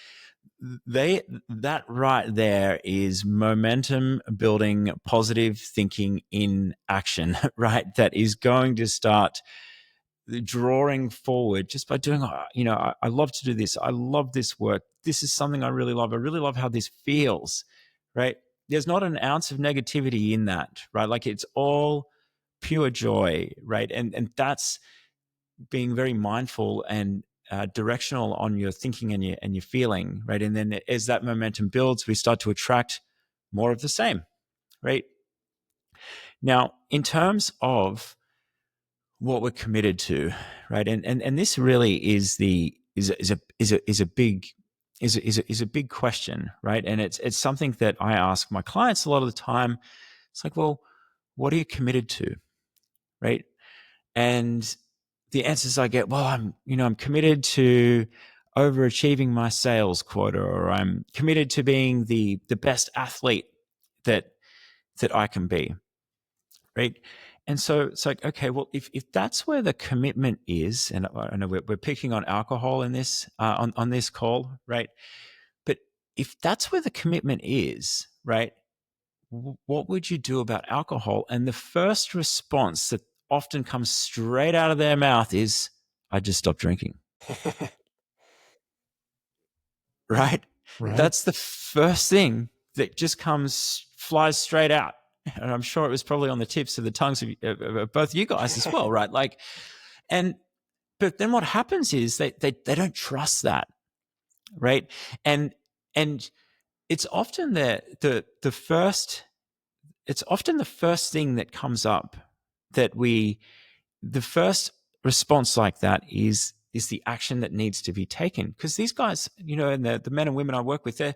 they that right there is momentum building, positive thinking in action, right? That is going to start drawing forward just by doing, I love to do this. I love this work. This is something I really love. I really love how this feels, right? There's not an ounce of negativity in that, right? Like it's all pure joy, right? And that's being very mindful and directional on your thinking and your feeling, right? And then as that momentum builds, we start to attract more of the same, right? Now, in terms of what we're committed to, right? And this really is a big is a big question, right? And it's something that I ask my clients a lot of the time. It's like, well, what are you committed to, right? And the answers I get, well, I'm committed to overachieving my sales quota, or I'm committed to being the best athlete that I can be, right? And so it's like, okay, well, if that's where the commitment is, and I know we're picking on alcohol in this on this call, right? But if that's where the commitment is, right, what would you do about alcohol? And the first response that often comes straight out of their mouth is, I just stopped drinking, right? Right. That's the first thing that just flies straight out. And I'm sure it was probably on the tips of the tongues of both you guys as well, right? Like, and, but then what happens is they don't trust that, right? And it's often the first, it's often the first thing that comes up that the first response like that is the action that needs to be taken, because these guys, and the men and women I work with, they're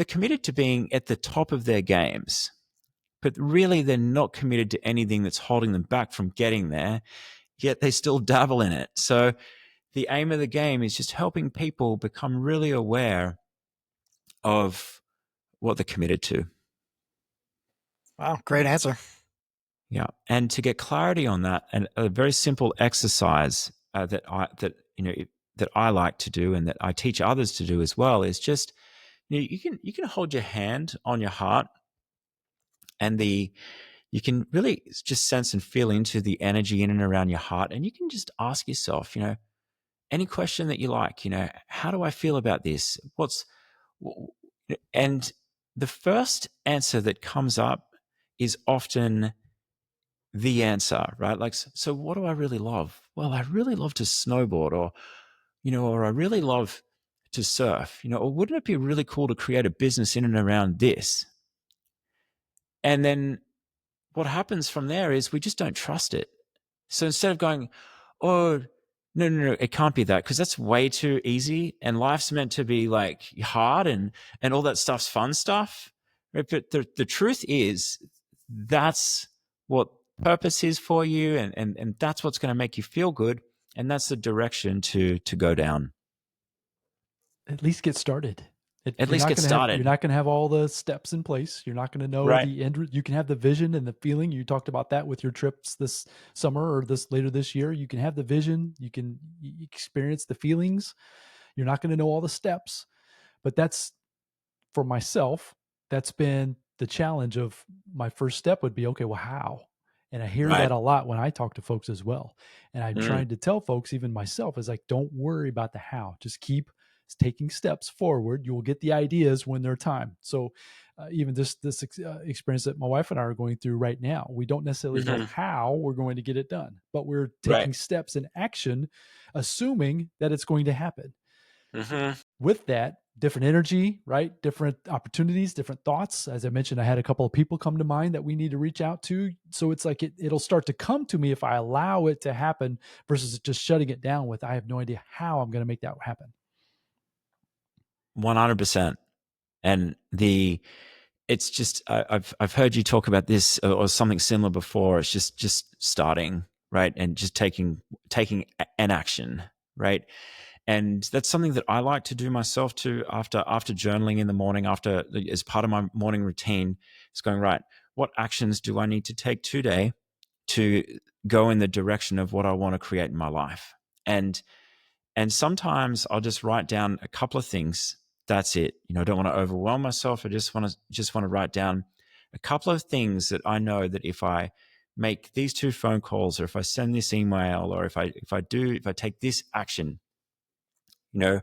committed to being at the top of their games, but really they're not committed to anything that's holding them back from getting there, yet they still dabble in it. So the aim of the game is just helping people become really aware of what they're committed to. Wow, great answer. Yeah, and to get clarity on that, and a very simple exercise that I like to do, and that I teach others to do as well, is just, you can hold your hand on your heart, and you can really just sense and feel into the energy in and around your heart, and you can just ask yourself, any question that you like, how do I feel about this? And the first answer that comes up is often the answer, right? Like, so what do I really love? Well, I really love to snowboard, or I really love to surf, or wouldn't it be really cool to create a business in and around this? And then what happens from there is we just don't trust it. So instead of going, oh, no, it can't be that, because that's way too easy. And life's meant to be like hard, and all that stuff's fun stuff. Right? But the truth is, that's what purpose is for you. And that's what's going to make you feel good. And that's the direction to go down. At least get started. At least get You're started. not gonna have all the steps in place. You're not gonna know Right. the end. You can have the vision and the feeling. You talked about that with your trips this summer or this later this year. You can have the vision. You can experience the feelings. You're not gonna know all the steps, but that's for myself, that's been the challenge of my first step would be, okay, well, how? And I hear Right. that a lot when I talk to folks as well. And I'm Mm. trying to tell folks, even myself, is like, don't worry about the how. Just keep taking steps forward. You will get the ideas when they're time. So, even this experience that my wife and I are going through right now, we don't necessarily know Hmm. how we're going to get it done, but we're Right. taking steps in action, assuming that it's going to happen. Hmm. With that, different energy, right? Different opportunities, different thoughts. As I mentioned, I had a couple of people come to mind that we need to reach out to. So it's like it'll start to come to me if I allow it to happen versus just shutting it down with, I have no idea how I'm going to make that happen. 100%. And it's just I've heard you talk about this or something similar before. It's just starting, right, and just taking an action, right. And that's something that I like to do myself too. After journaling in the morning, after as part of my morning routine, it's going right. What actions do I need to take today to go in the direction of what I want to create in my life? And sometimes I'll just write down a couple of things. That's it. I don't want to overwhelm myself. I just want to write down a couple of things that I know that if I make these 2 phone calls, or if I send this email, or if I take this action, you know,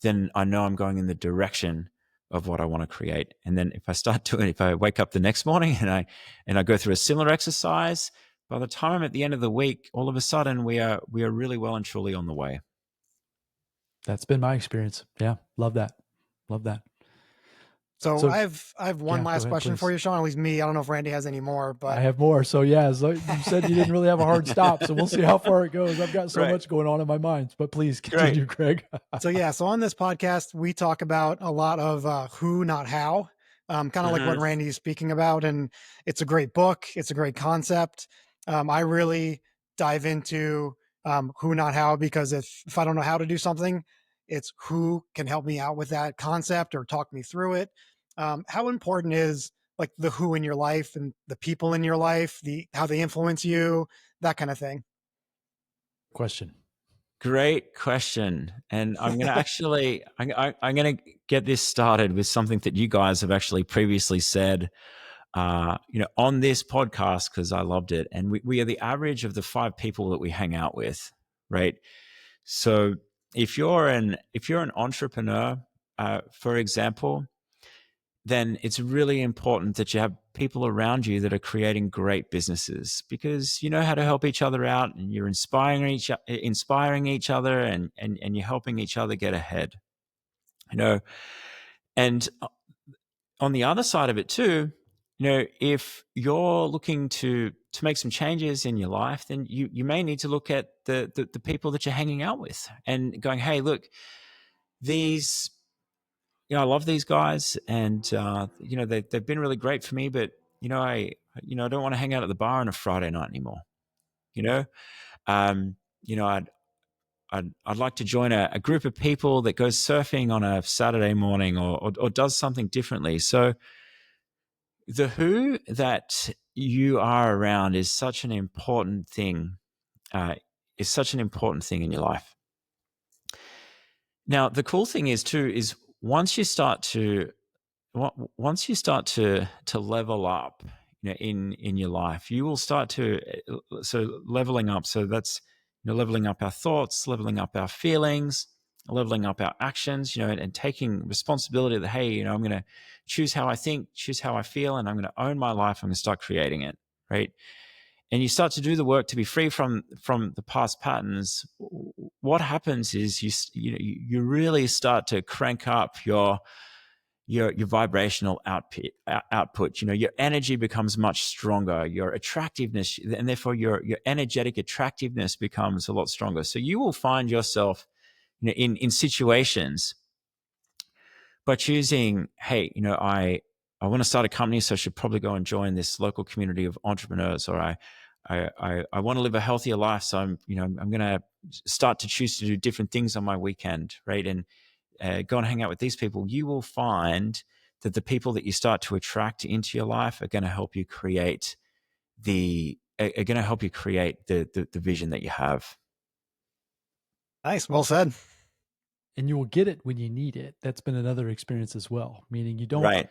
then I know I'm going in the direction of what I want to create. And then if I start doing, if I wake up the next morning and I go through a similar exercise, by the time I'm at the end of the week, all of a sudden we are really well and truly on the way. That's been my experience. Yeah. Love that. Love that. So So, I have one yeah, go last ahead, question for please. you, Sean. At least me. I don't know if Randy has any more, I but have more. So, yeah, so you said you didn't really have a hard stop. So we'll see how far it goes. I've got so Right. much going on in my mind, but please Great. continue, Greg. so yeah. So on this podcast, we talk about a lot of who, not how. Kind of like what Hmm. Randy is speaking about, and it's a great book. It's a great concept. I really dive into who, not how, because if I don't know how to do something, it's who can help me out with that concept or talk me through it. How important is like the who in your life and the people in your life, the how they influence you, that kind of thing. Question. Great question. And I'm going to actually, I'm going to get this started with something that you guys have actually previously said, on this podcast, because I loved it. And we are the average of the 5 people that we hang out with, right? So if you're an entrepreneur, for example, then it's really important that you have people around you that are creating great businesses, because you know how to help each other out, and you're inspiring each other, and you're helping each other get ahead. You know, and on the other side of it too, if you're looking to make some changes in your life, then you may need to look at the people that you're hanging out with and going, hey, look, these I love these guys, and they've been really great for me. But I don't want to hang out at the bar on a Friday night anymore. You know, um, I'd like to join a group of people that goes surfing on a Saturday morning, or does something differently. So the who that you are around is such an important thing. Is such an important thing in your life. Now, the cool thing is too is once you start to once you start to level up, in your life, you will start to so leveling up. So that's leveling up our thoughts, leveling up our feelings, leveling up our actions. And taking responsibility that, hey, I'm going to choose how I think, choose how I feel, and I'm going to own my life. I'm going to start creating it, right? And you start to do the work to be free from the past patterns. What happens is you really start to crank up your vibrational output. Your energy becomes much stronger, your attractiveness, and therefore your energetic attractiveness becomes a lot stronger. So you will find yourself in situations by choosing, hey, I want to start a company, so I should probably go and join this local community of entrepreneurs. Or I want to live a healthier life, so I'm going to start to choose to do different things on my weekend, right? And go and hang out with these people, you will find that the people that you start to attract into your life are going to help you create the vision that you have. Nice. Well said. And you will get it when you need it. That's been another experience as well. Meaning you don't. Right.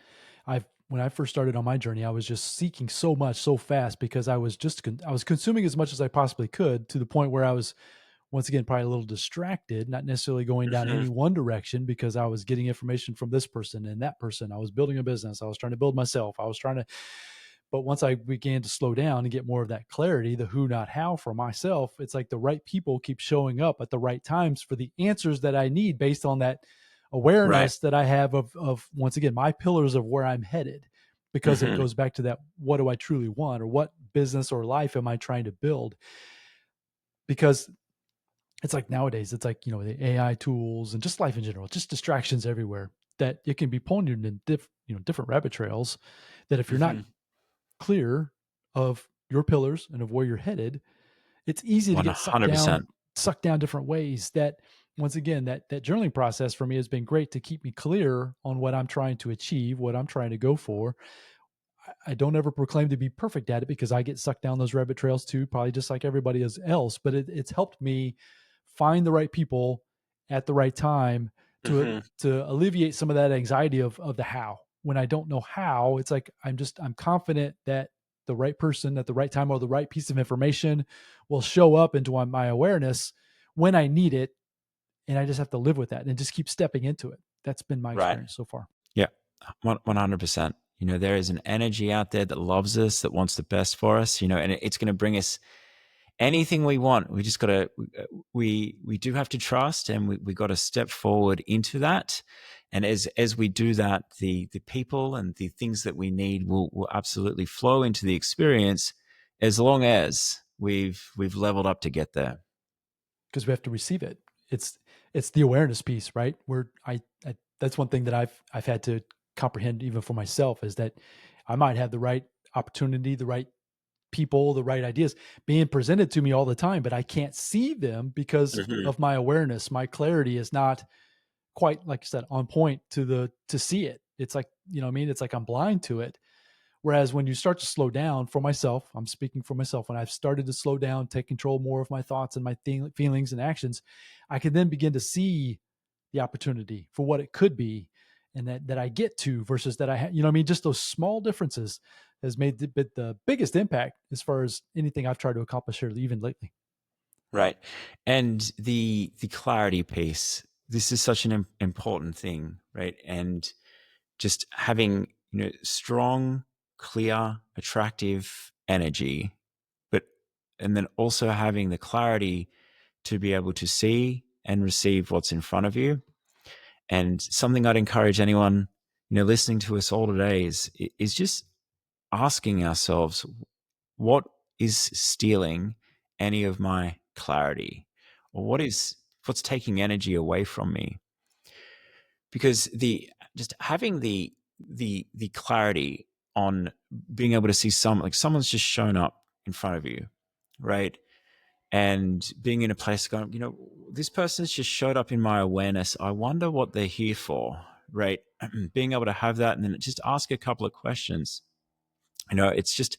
When I first started on my journey, I was just seeking so much so fast because I was consuming as much as I possibly could, to the point where I was, once again, probably a little distracted, not necessarily going down Mm-hmm. any one direction, because I was getting information from this person and that person. I was building a business. I was trying to build myself. I was trying to, but once I began to slow down and get more of that clarity, the who, not how for myself, it's like the right people keep showing up at the right times for the answers that I need, based on that Right. awareness that I have of once again, my pillars of where I'm headed. Because it Mm-hmm. goes back to that, what do I truly want, or what business or life am I trying to build? Because it's like nowadays, it's like, the AI tools and just life in general, just distractions everywhere, that it can be pulling you in different rabbit trails, that if you're not Mm-hmm. clear of your pillars and of where you're headed, it's easy to get 100%. sucked down different ways. That, once again, that journaling process for me has been great to keep me clear on what I'm trying to achieve, what I'm trying to go for. I don't ever proclaim to be perfect at it, because I get sucked down those rabbit trails too, probably just like everybody else. But it's helped me find the right people at the right time Mm-hmm. to alleviate some of that anxiety of the how. When I don't know how, it's like I'm confident that the right person at the right time, or the right piece of information, will show up into my awareness when I need it, and I just have to live with that and just keep stepping into it. That's been my Right. experience so far. Yeah. 100%. There is an energy out there that loves us, that wants the best for us, and it's going to bring us anything we want. We just got to, we do have to trust, and we got to step forward into that. And as we do that, the people and the things that we need will absolutely flow into the experience, as long as we've leveled up to get there. Because we have to receive it. It's the awareness piece, right? Where I that's one thing that I've had to comprehend, even for myself, is that I might have the right opportunity, the right people, the right ideas being presented to me all the time, but I can't see them because Mm-hmm. of my awareness. My clarity is not quite, like you said, on point to see it. It's like, what I mean? It's like I'm blind to it. Whereas when you start to slow down, for myself, I'm speaking for myself, when I've started to slow down, take control more of my thoughts and my feelings and actions, I can then begin to see the opportunity for what it could be, and that I get to, versus that what I mean? Just those small differences has made the biggest impact as far as anything I've tried to accomplish here, even lately. Right. And the clarity piece, this is such an important thing, right? And just having, strong, clear, attractive energy, but and then also having the clarity to be able to see and receive what's in front of you. And something I'd encourage anyone, listening to us all today is just asking ourselves, what is stealing any of my clarity, or what's taking energy away from me? Because the just having the clarity on being able to see someone's just shown up in front of you, right? And being in a place going, this person's just showed up in my awareness. I wonder what they're here for, right? Being able to have that, and then just ask a couple of questions. It's just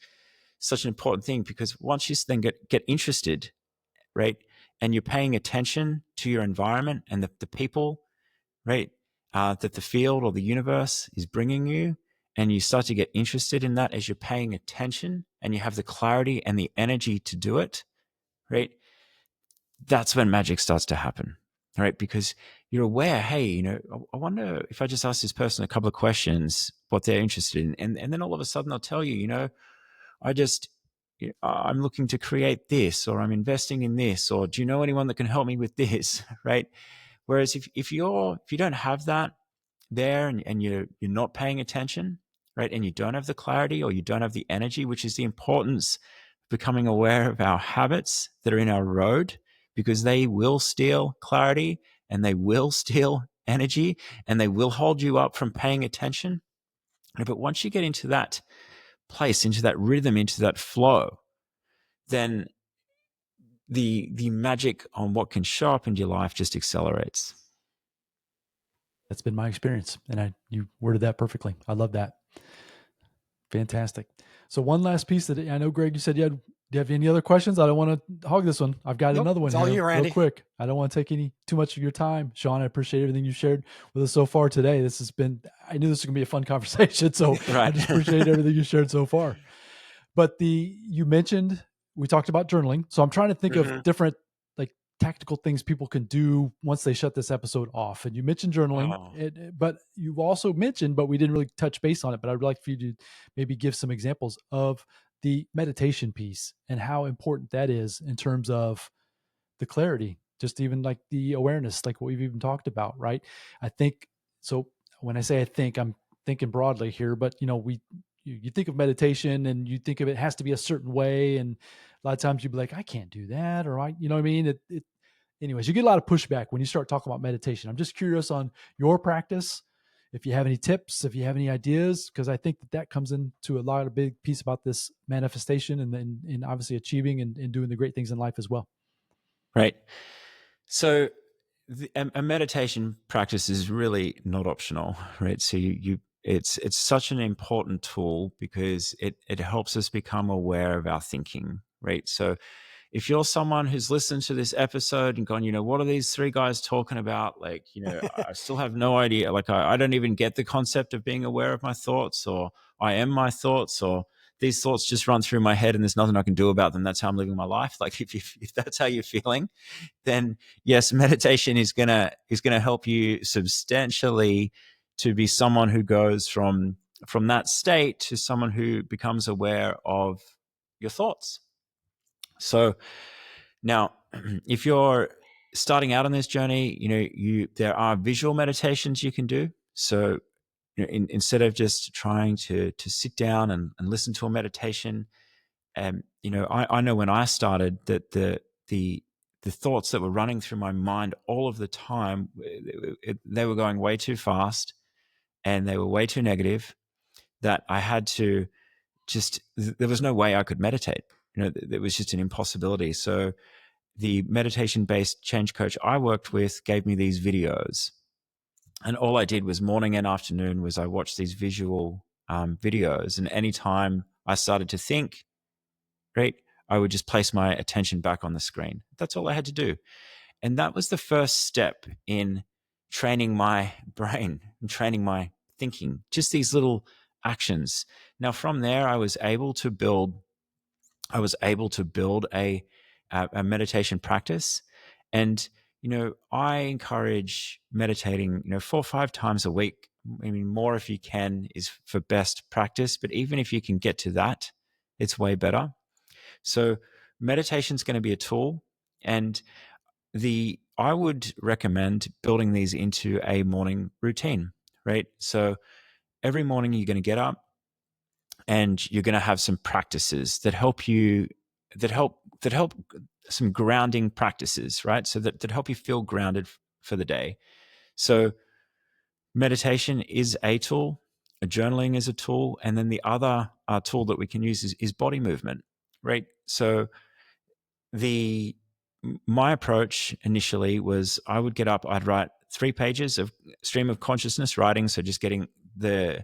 such an important thing, because once you then get interested, right, and you're paying attention to your environment and the people, right, that the field or the universe is bringing you, and you start to get interested in that as you're paying attention, and you have the clarity and the energy to do it, right, that's when magic starts to happen, right? Because you're aware, hey, I wonder if I just ask this person a couple of questions, what they're interested in. And then all of a sudden they'll tell you, I just, I'm looking to create this, or I'm investing in this, or do you know anyone that can help me with this? Right. Whereas if you don't have that there, and you're not paying attention, right, and you don't have the clarity, or you don't have the energy, which is the importance of becoming aware of our habits that are in our road, because they will steal clarity, and they will steal energy, and they will hold you up from paying attention. But once you get into that place, into that rhythm, into that flow, then the magic on what can show up in your life just accelerates. That's been my experience. And you worded that perfectly. I love that. Fantastic. So one last piece that I know, Greg, you said you had, do you have any other questions? I don't want to hog this one. I've got Nope, another one it's all here you, real Randy. quick. I don't want to take too much of your time. Sean, I appreciate everything you shared with us so far today. I knew this was going to be a fun conversation. So I Right. just appreciate everything you shared so far. But you mentioned, we talked about journaling. So I'm trying to think of different like tactical things people can do once they shut this episode off. And you mentioned journaling, Oh, but you've also mentioned, but we didn't really touch base on it, but I'd like for you to maybe give some examples of the meditation piece and how important that is in terms of the clarity, just even like the awareness, like what we've even talked about, right? I think so. When I say I'm thinking broadly here, but you think of meditation and you think of it has to be a certain way, and a lot of times you'd be like, I can't do that, or you know what I mean? Anyways, you get a lot of pushback when you start talking about meditation. I'm just curious on your practice, if you have any tips, if you have any ideas, because I think that comes into a lot of big piece about this manifestation and then in obviously achieving and doing the great things in life as well. right. So a meditation practice is really not optional, right? So it's such an important tool because it helps us become aware of our thinking, right? So if you're someone who's listened to this episode and gone, what are these three guys talking about? Like, I still have no idea. Like, I don't even get the concept of being aware of my thoughts, or I am my thoughts, or these thoughts just run through my head and there's nothing I can do about them. That's how I'm living my life. Like, if that's how you're feeling, then yes, meditation is gonna help you substantially to be someone who goes from that state to someone who becomes aware of your thoughts. So now, if you're starting out on this journey, there are visual meditations you can do. So instead of just trying to sit down and listen to a meditation, I know when I started that the thoughts that were running through my mind all of the time, they were going way too fast and they were way too negative, that I had to there was no way I could meditate. It was just an impossibility. So the meditation based change coach I worked with gave me these videos. And all I did was morning and afternoon was I watched these visual videos. And anytime I started to think, right, I would just place my attention back on the screen. That's all I had to do. And that was the first step in training my brain and training my thinking, just these little actions. Now, from there, I was able to build a meditation practice. And, I encourage meditating, 4 or 5 times a week. I mean, more if you can is for best practice, but even if you can get to that, it's way better. So meditation is going to be a tool, and I would recommend building these into a morning routine, right? So every morning you're going to get up and you're going to have some practices that help you, that help some grounding practices, right? So that help you feel grounded for the day. So meditation is a tool, journaling is a tool, and then the other tool that we can use is body movement, right? So my approach initially was I would get up, I'd write 3 pages of stream of consciousness writing, so just getting the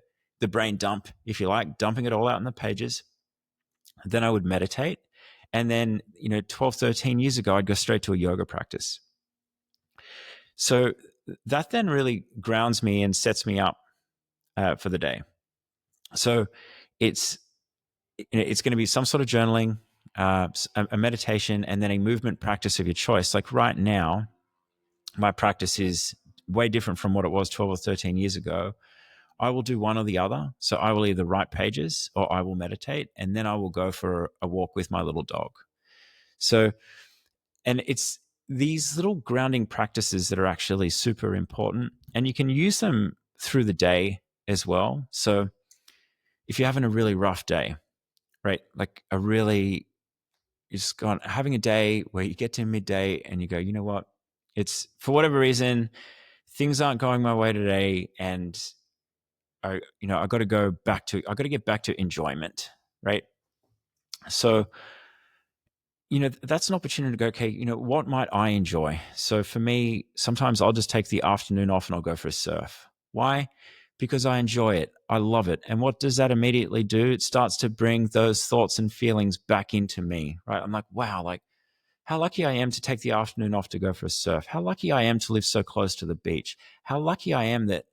brain dump, if you like, dumping it all out in the pages. Then I would meditate, and then 12, 13 years ago I'd go straight to a yoga practice. So that then really grounds me and sets me up for the day. So it's going to be some sort of journaling, a meditation, and then a movement practice of your choice. Like right now, my practice is way different from what it was 12 or 13 years ago. I will do one or the other. So I will either write pages or I will meditate, and then I will go for a walk with my little dog. So, and it's these little grounding practices that are actually super important, and you can use them through the day as well. So if you're having a really rough day, right? Like you're just having a day where you get to midday and you go, you know what? It's for whatever reason, things aren't going my way today. And I got to get back to enjoyment. Right. So, that's an opportunity to go, okay, what might I enjoy? So for me, sometimes I'll just take the afternoon off and I'll go for a surf. Why? Because I enjoy it. I love it. And what does that immediately do? It starts to bring those thoughts and feelings back into me, right? I'm like, wow, like how lucky I am to take the afternoon off to go for a surf. How lucky I am to live so close to the beach. How lucky I am that,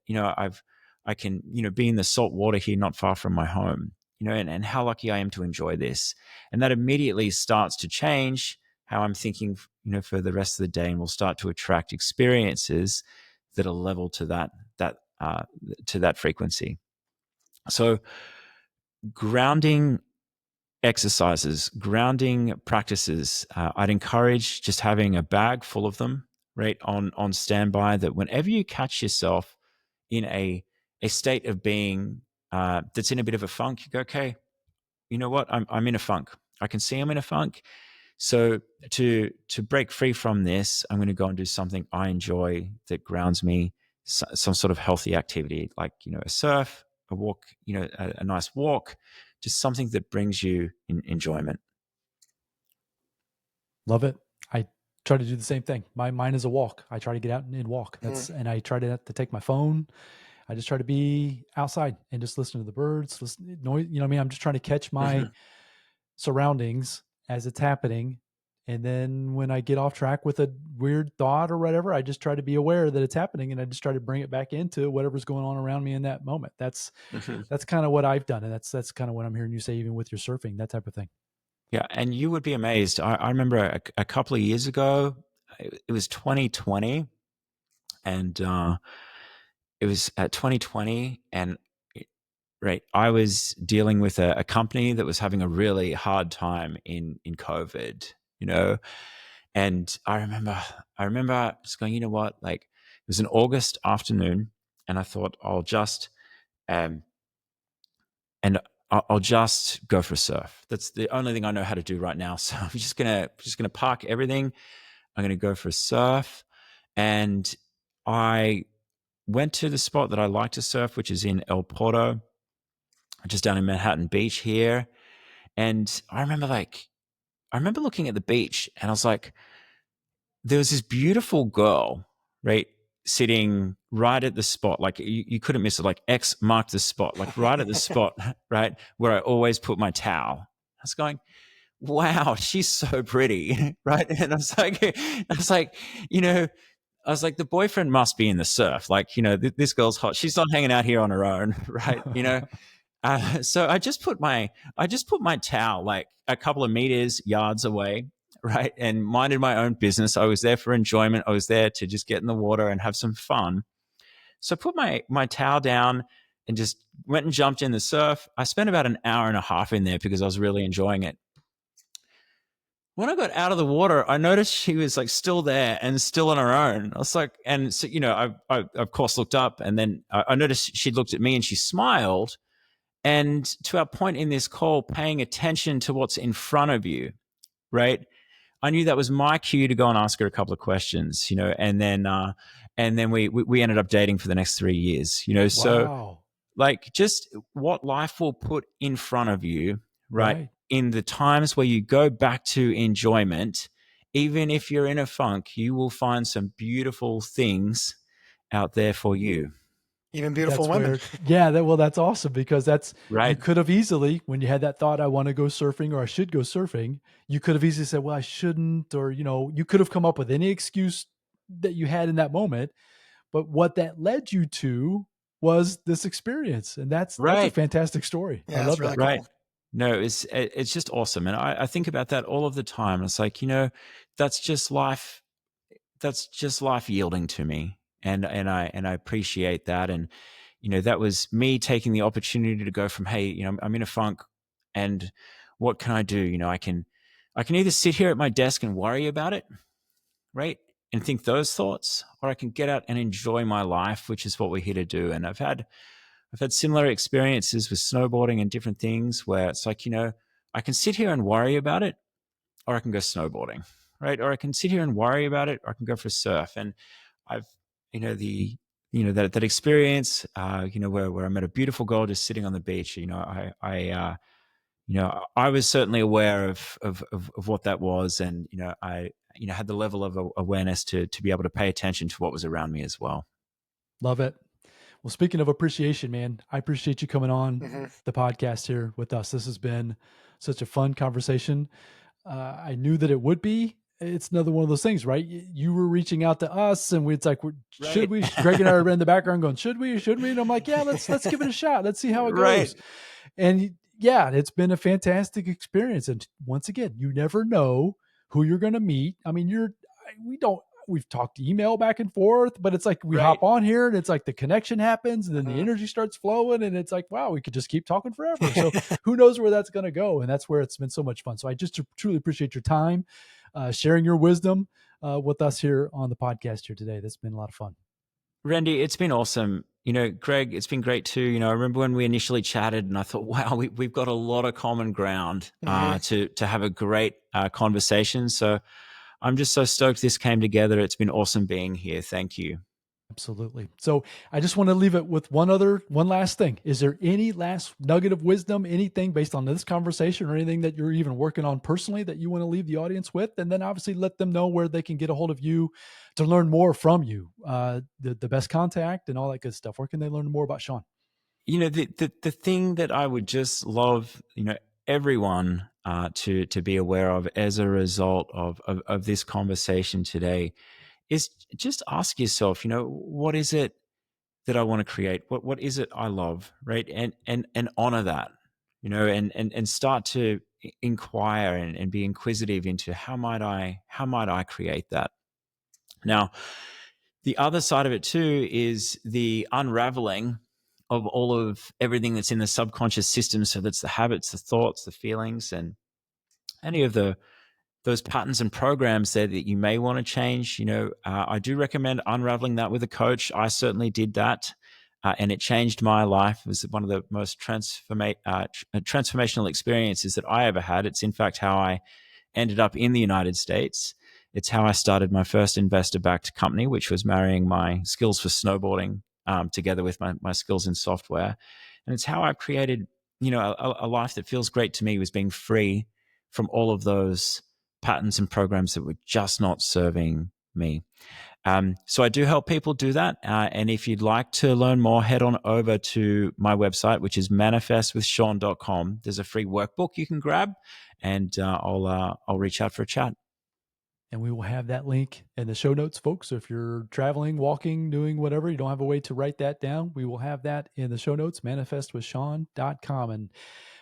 I can, be in the salt water here not far from my home, and how lucky I am to enjoy this. And that immediately starts to change how I'm thinking, for the rest of the day, and we'll start to attract experiences that are level to that frequency. So grounding exercises, grounding practices, I'd encourage just having a bag full of them, right, on standby. That whenever you catch yourself in a state of being that's in a bit of a funk, you go, okay, you know what, I'm in a funk. I can see I'm in a funk. So to break free from this, I'm going to go and do something I enjoy that grounds me, some sort of healthy activity, like a surf, a walk, a nice walk, just something that brings you enjoyment. Love it. I try to do the same thing. Mine is a walk. I try to get out and walk. And I try to take my phone. I just try to be outside and just listen to the birds, listen noise. You know what I mean? I'm just trying to catch my surroundings as it's happening. And then when I get off track with a weird thought or whatever, I just try to be aware that it's happening, and I just try to bring it back into whatever's going on around me in that moment. That's kind of what I've done, and that's kind of what I'm hearing you say, even with your surfing, that type of thing. Yeah, and you would be amazed. I remember a couple of years ago, it was 2020, and it was at 2020, and right, I was dealing with a company that was having a really hard time in COVID, and I remember just going, you know what, like it was an August afternoon, and I thought um, and I'll just go for a surf. That's the only thing I know how to do right now. So I'm just gonna park everything. I'm gonna go for a surf, and I went to the spot that I like to surf, which is in El Porto, just down in Manhattan Beach here. And I remember looking at the beach, and I was like, there was this beautiful girl, right, sitting right at the spot. Like you couldn't miss it. Like X marked the spot, like right at the spot, right, where I always put my towel. I was going, wow, she's so pretty, right? And I was like, you know, I was like, the boyfriend must be in the surf. Like, this girl's hot. She's not hanging out here on her own, right? So I just put my towel like a couple of yards away, right, and minded my own business. I was there for enjoyment. I was there to just get in the water and have some fun. So I put my towel down and just went and jumped in the surf. I spent about an hour and a half in there because I was really enjoying it. When I got out of the water, I noticed she was like still there and still on her own. I was like, and so, I of course looked up, and then I noticed she looked at me and she smiled. And to our point in this call, paying attention to what's in front of you, right? I knew that was my cue to go and ask her a couple of questions, and then we ended up dating for the next 3 years, So Wow. like just what life will put in front of you, right? Right. In the times where you go back to enjoyment, even if you're in a funk, you will find some beautiful things out there for you, Even beautiful That's women. where, yeah, that's awesome, because you right? could have easily, when you had that thought, I want to go surfing or I should go surfing, you could have easily said, well, I shouldn't, or, you could have come up with any excuse that you had in that moment. But what that led you to was this experience. And that's a Right. fantastic story. I Yeah, that's love really that. Right. cool. No, it's just awesome. And I think about that all of the time. It's like, that's just life. That's just life yielding to me. And I appreciate that. And, that was me taking the opportunity to go from, hey, I'm in a funk, and what can I do? I can either sit here at my desk and worry about it, right? And think those thoughts, or I can get out and enjoy my life, which is what we're here to do. And I've had similar experiences with snowboarding and different things where it's like, I can sit here and worry about it, or I can go snowboarding, right? Or I can sit here and worry about it, or I can go for a surf. And I've, that experience, where I'm at a beautiful girl just sitting on the beach. I was certainly aware of what that was, and I had the level of awareness to be able to pay attention to what was around me as well. Love it. Well, speaking of appreciation, man, I appreciate you coming on Hmm. the podcast here with us. This has been such a fun conversation. I knew that it would be. It's another one of those things, right? You were reaching out to us, and it's like, should Right. we? Greg and I are in the background going, should we? Should we? And I'm like, yeah, let's give it a shot. Let's see how it Right. goes. And yeah, it's been a fantastic experience. And once again, you never know who you're going to meet. I mean, we don't, we've talked email back and forth, but it's like we Right. hop on here and it's like the connection happens and then the Hmm. energy starts flowing and it's like, wow, we could just keep talking forever. So who knows where that's going to go? And that's where it's been so much fun. So I just truly appreciate your time, sharing your wisdom with us here on the podcast here today. That's been a lot of fun. Randy, it's been awesome. Greg, it's been great too. I remember when we initially chatted, and I thought, wow, we've got a lot of common ground Hmm. to have a great conversation. So I'm just so stoked this came together. It's been awesome being here. Thank you. Absolutely. So I just want to leave it with one last thing. Is there any last nugget of wisdom, anything based on this conversation or anything that you're even working on personally that you want to leave the audience with? And then obviously let them know where they can get a hold of you to learn more from you, the best contact and all that good stuff. Where can they learn more about Sean? The thing that I would just love, everyone to be aware of as a result of this conversation today is just ask yourself, what is it that I want to create? What is it I love, right? And honor that, and start to inquire and be inquisitive into how might I create that. Now, the other side of it too is the unraveling of all of everything that's in the subconscious system. So that's the habits, the thoughts, the feelings, and any of those patterns and programs there that you may want to change. I do recommend unraveling that with a coach. I certainly did that. And it changed my life. It was one of the most transformational experiences that I ever had. It's in fact how I ended up in the United States. It's how I started my first investor-backed company, which was marrying my skills for snowboarding together with my skills in software. And it's how I've created, a life that feels great to me, was being free from all of those patterns and programs that were just not serving me. So I do help people do that. And if you'd like to learn more, head on over to my website, which is manifestwithsean.com. There's a free workbook you can grab, and I'll reach out for a chat. And we will have that link in the show notes, folks. So if you're traveling, walking, doing whatever, you don't have a way to write that down, we will have that in the show notes, manifestwithsean.com. And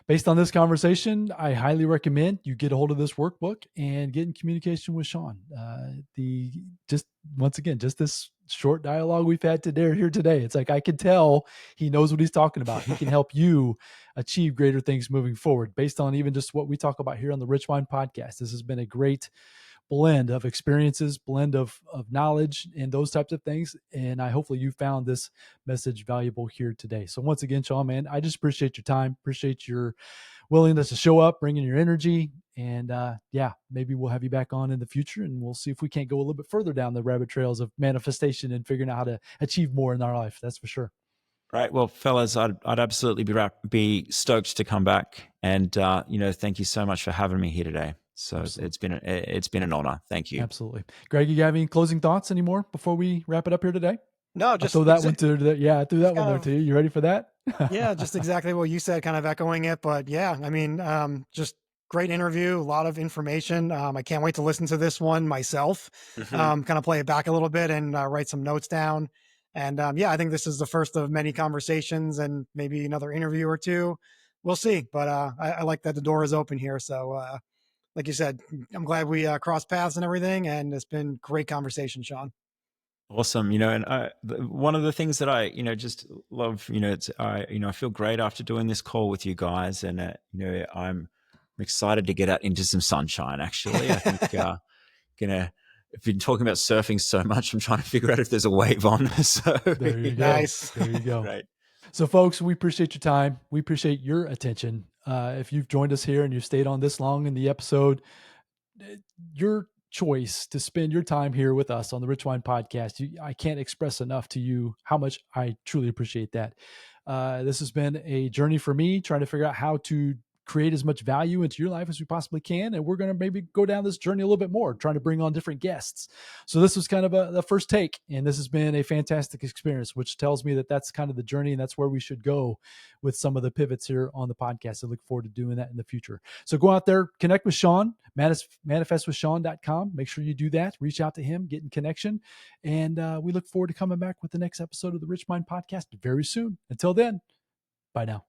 based on this conversation, I highly recommend you get a hold of this workbook and get in communication with Sean. Just once again, just this short dialogue we've had here today, it's like I can tell he knows what he's talking about. He can help you achieve greater things moving forward based on even just what we talk about here on the Rich Wine Podcast. This has been a great blend of experiences, blend of knowledge, and those types of things. And I hopefully you found this message valuable here today. So once again, Sean, man, I just appreciate your time, appreciate your willingness to show up, bringing your energy. And yeah, maybe we'll have you back on in the future and we'll see if we can't go a little bit further down the rabbit trails of manifestation and figuring out how to achieve more in our life. That's for sure. Right. Well, fellas, I'd absolutely be stoked to come back. And thank you so much for having me here today. So Absolutely. it's been an honor. Thank you. Absolutely. Greg, you have any closing thoughts anymore before we wrap it up here today? No, I'll just throw that one to yeah, I threw that one kind there of to you. You ready for that? yeah, just exactly what you said, kind of echoing it. But yeah, I mean, just great interview, a lot of information. I can't wait to listen to this one myself, Mhm. kind of play it back a little bit and write some notes down. And yeah, I think this is the first of many conversations and maybe another interview or two. We'll see. But I like that the door is open here. So like you said, I'm glad we crossed paths and everything. And it's been great conversation, Sean. Awesome. And one of the things that I, just love, I feel great after doing this call with you guys, and I'm excited to get out into some sunshine. Actually, I think gonna. I've been talking about surfing so much. I'm trying to figure out if there's a wave on. So There you go. Nice. There you go. right. So, folks, we appreciate your time. We appreciate your attention. If you've joined us here and you've stayed on this long in the episode, your choice to spend your time here with us on the Rich Wine Podcast, I can't express enough to you how much I truly appreciate that. This has been a journey for me trying to figure out how to create as much value into your life as we possibly can. And we're going to maybe go down this journey a little bit more, trying to bring on different guests. So this was kind of the first take, and this has been a fantastic experience, which tells me that that's kind of the journey, and that's where we should go with some of the pivots here on the podcast. I look forward to doing that in the future. So go out there, connect with Sean, manifestwithsean.com. Make sure you do that. Reach out to him, get in connection. And we look forward to coming back with the next episode of the Rich Mind Podcast very soon. Until then, bye now.